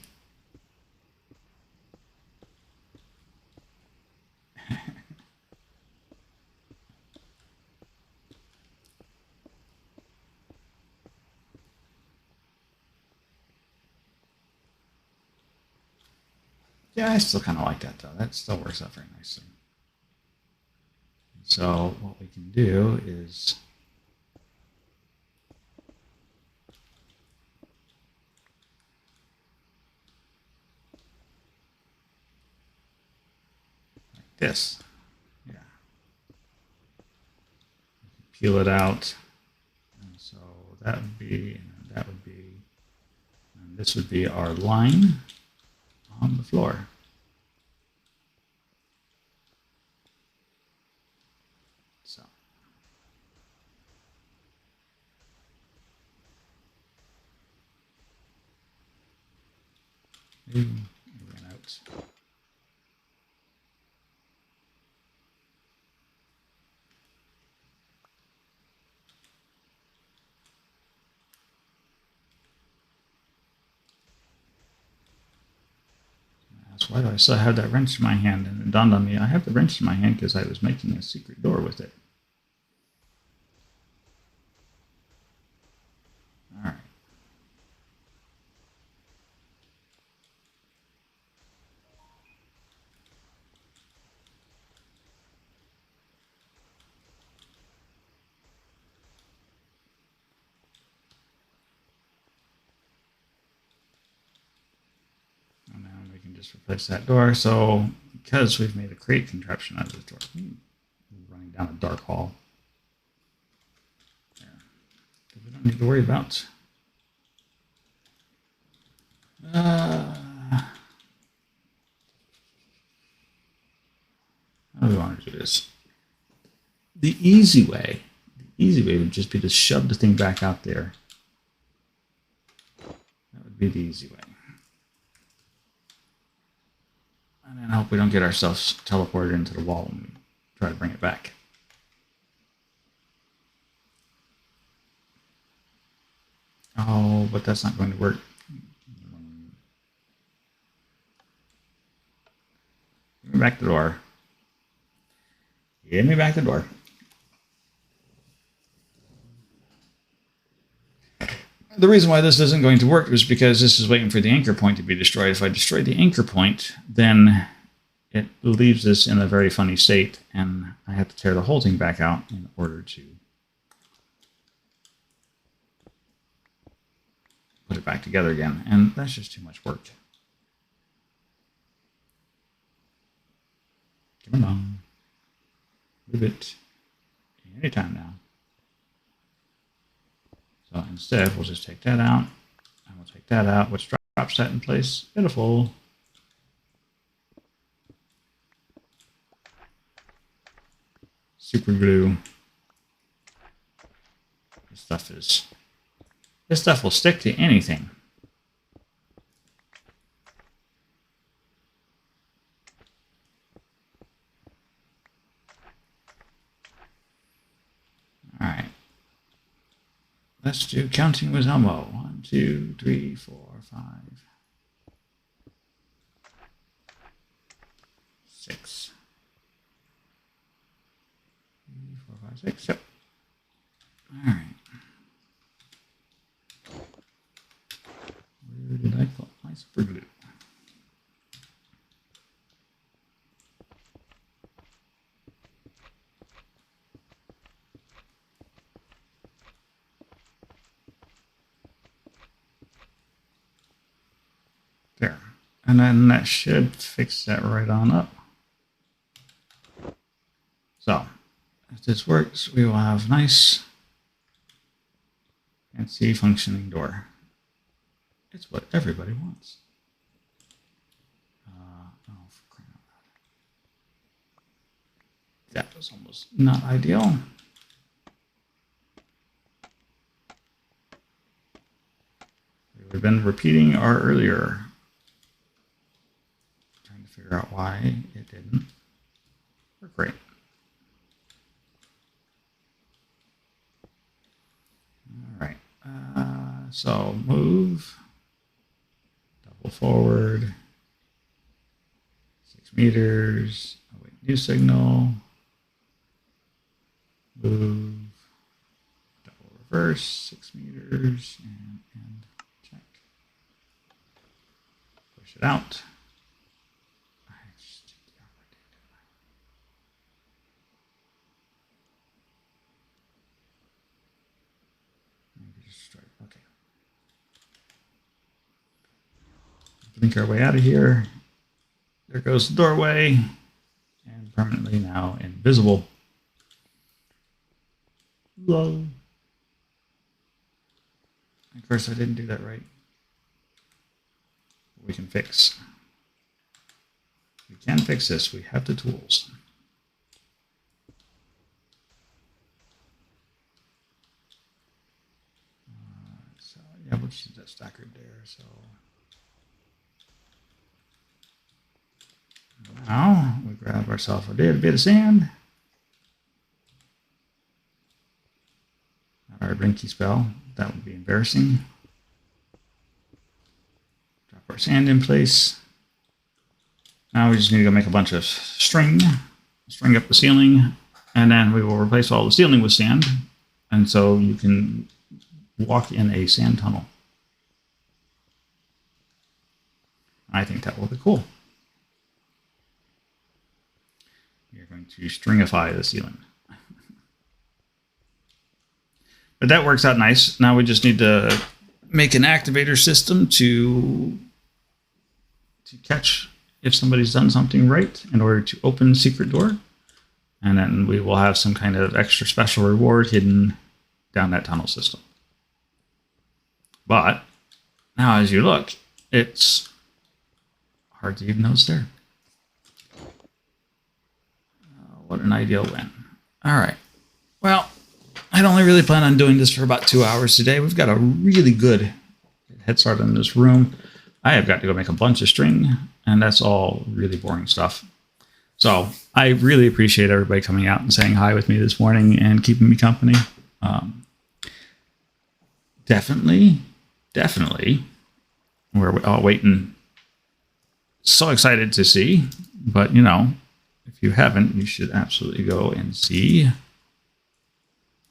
Yeah, I still kind of like that, though. That still works out very nicely. So what we can do is this. Yeah. Peel it out. And so that would be, and that would be, and this would be our line on the floor. So. Ooh, it ran out. That's why do I still have that wrench in my hand? And it dawned on me, I have the wrench in my hand because I was making a secret door with it. All right. And now we can just replace that door. So because we've made a crate contraption out of this door, we're running down a dark hall. There. We don't need to worry about. How do we want to do this? The easy way would just be to shove the thing back out there. That would be the easy way. And then I hope we don't get ourselves teleported into the wall when we try to bring it back. Oh, but that's not going to work. Give me back the door. Give me back the door. The reason why this isn't going to work is because this is waiting for the anchor point to be destroyed. If I destroy the anchor point, then it leaves this in a very funny state, and I have to tear the whole thing back out in order to put it back together again, and that's just too much work. Come on. Move it anytime now. So instead, we'll just take that out, and we'll take that out, which drops that in place. Beautiful. Super glue. This stuff will stick to anything. All right. Let's do counting with Elmo. 1, 2, 3, 4, 5, 6. 3, 4, 5, 6. Yep. All right. Where did I put my super glue? There. And then that should fix that right on up. So, if this works, we will have nice, fancy, functioning door. It's what everybody wants. Oh, for crying out loud. That was almost not ideal. We've been repeating our earlier. Trying to figure out why it didn't work right. All right. So move. Double forward. 6 meters. Await new signal. Move. Double reverse. 6 meters. And check. Push it out. Okay. Blink our way out of here. There goes the doorway. And permanently now invisible. Lol. Of course, I didn't do that right. We can fix. We can fix this. We have the tools. So yeah, we'll just use that stack group there. So now we grab ourselves a little bit of sand. Not our Brinky spell. That would be embarrassing. Drop our sand in place. Now we just need to go make a bunch of string up the ceiling, and then we will replace all the ceiling with sand. And so you can walk in a sand tunnel. I think that will be cool. You're going to stringify the ceiling. But that works out nice. Now we just need to make an activator system to catch if somebody's done something right in order to open the secret door. And then we will have some kind of extra special reward hidden down that tunnel system. But now as you look, it's hard to even know it's there. What an ideal win. All right. Well, I'd only really plan on doing this for about 2 hours today. We've got a really good head start in this room. I have got to go make a bunch of string, and that's all really boring stuff. So I really appreciate everybody coming out and saying hi with me this morning and keeping me company. Definitely, we're all waiting. So excited to see, but you know, if you haven't, you should absolutely go and see.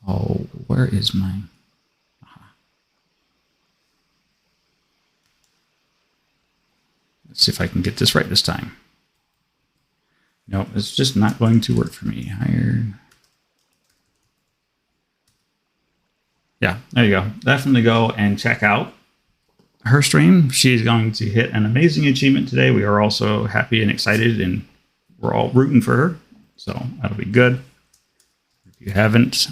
Oh, where is mine? Let's see if I can get this right this time. No, it's just not going to work for me. Hired. Yeah, there you go. Definitely go and check out her stream. She's going to hit an amazing achievement today. We are also happy and excited, and we're all rooting for her. So that'll be good. If you haven't,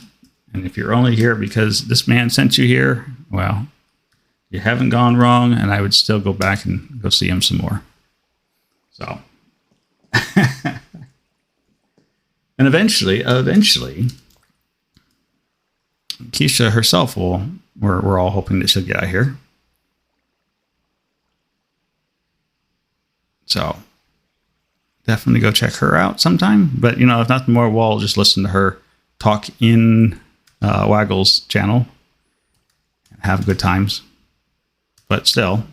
and if you're only here because this man sent you here, well, you haven't gone wrong, and I would still go back and go see him some more. So, and eventually, Keisha herself we're all hoping that she'll get out here. So, definitely go check her out sometime. But, you know, if nothing more, we'll just listen to her talk in Waggle's channel and have good times. But still,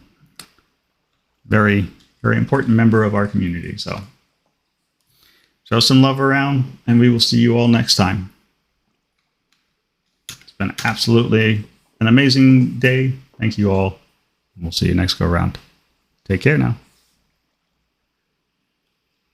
very, very important member of our community. So show some love around, and we will see you all next time. It's been absolutely an amazing day. Thank you all. We'll see you next go around. Take care now.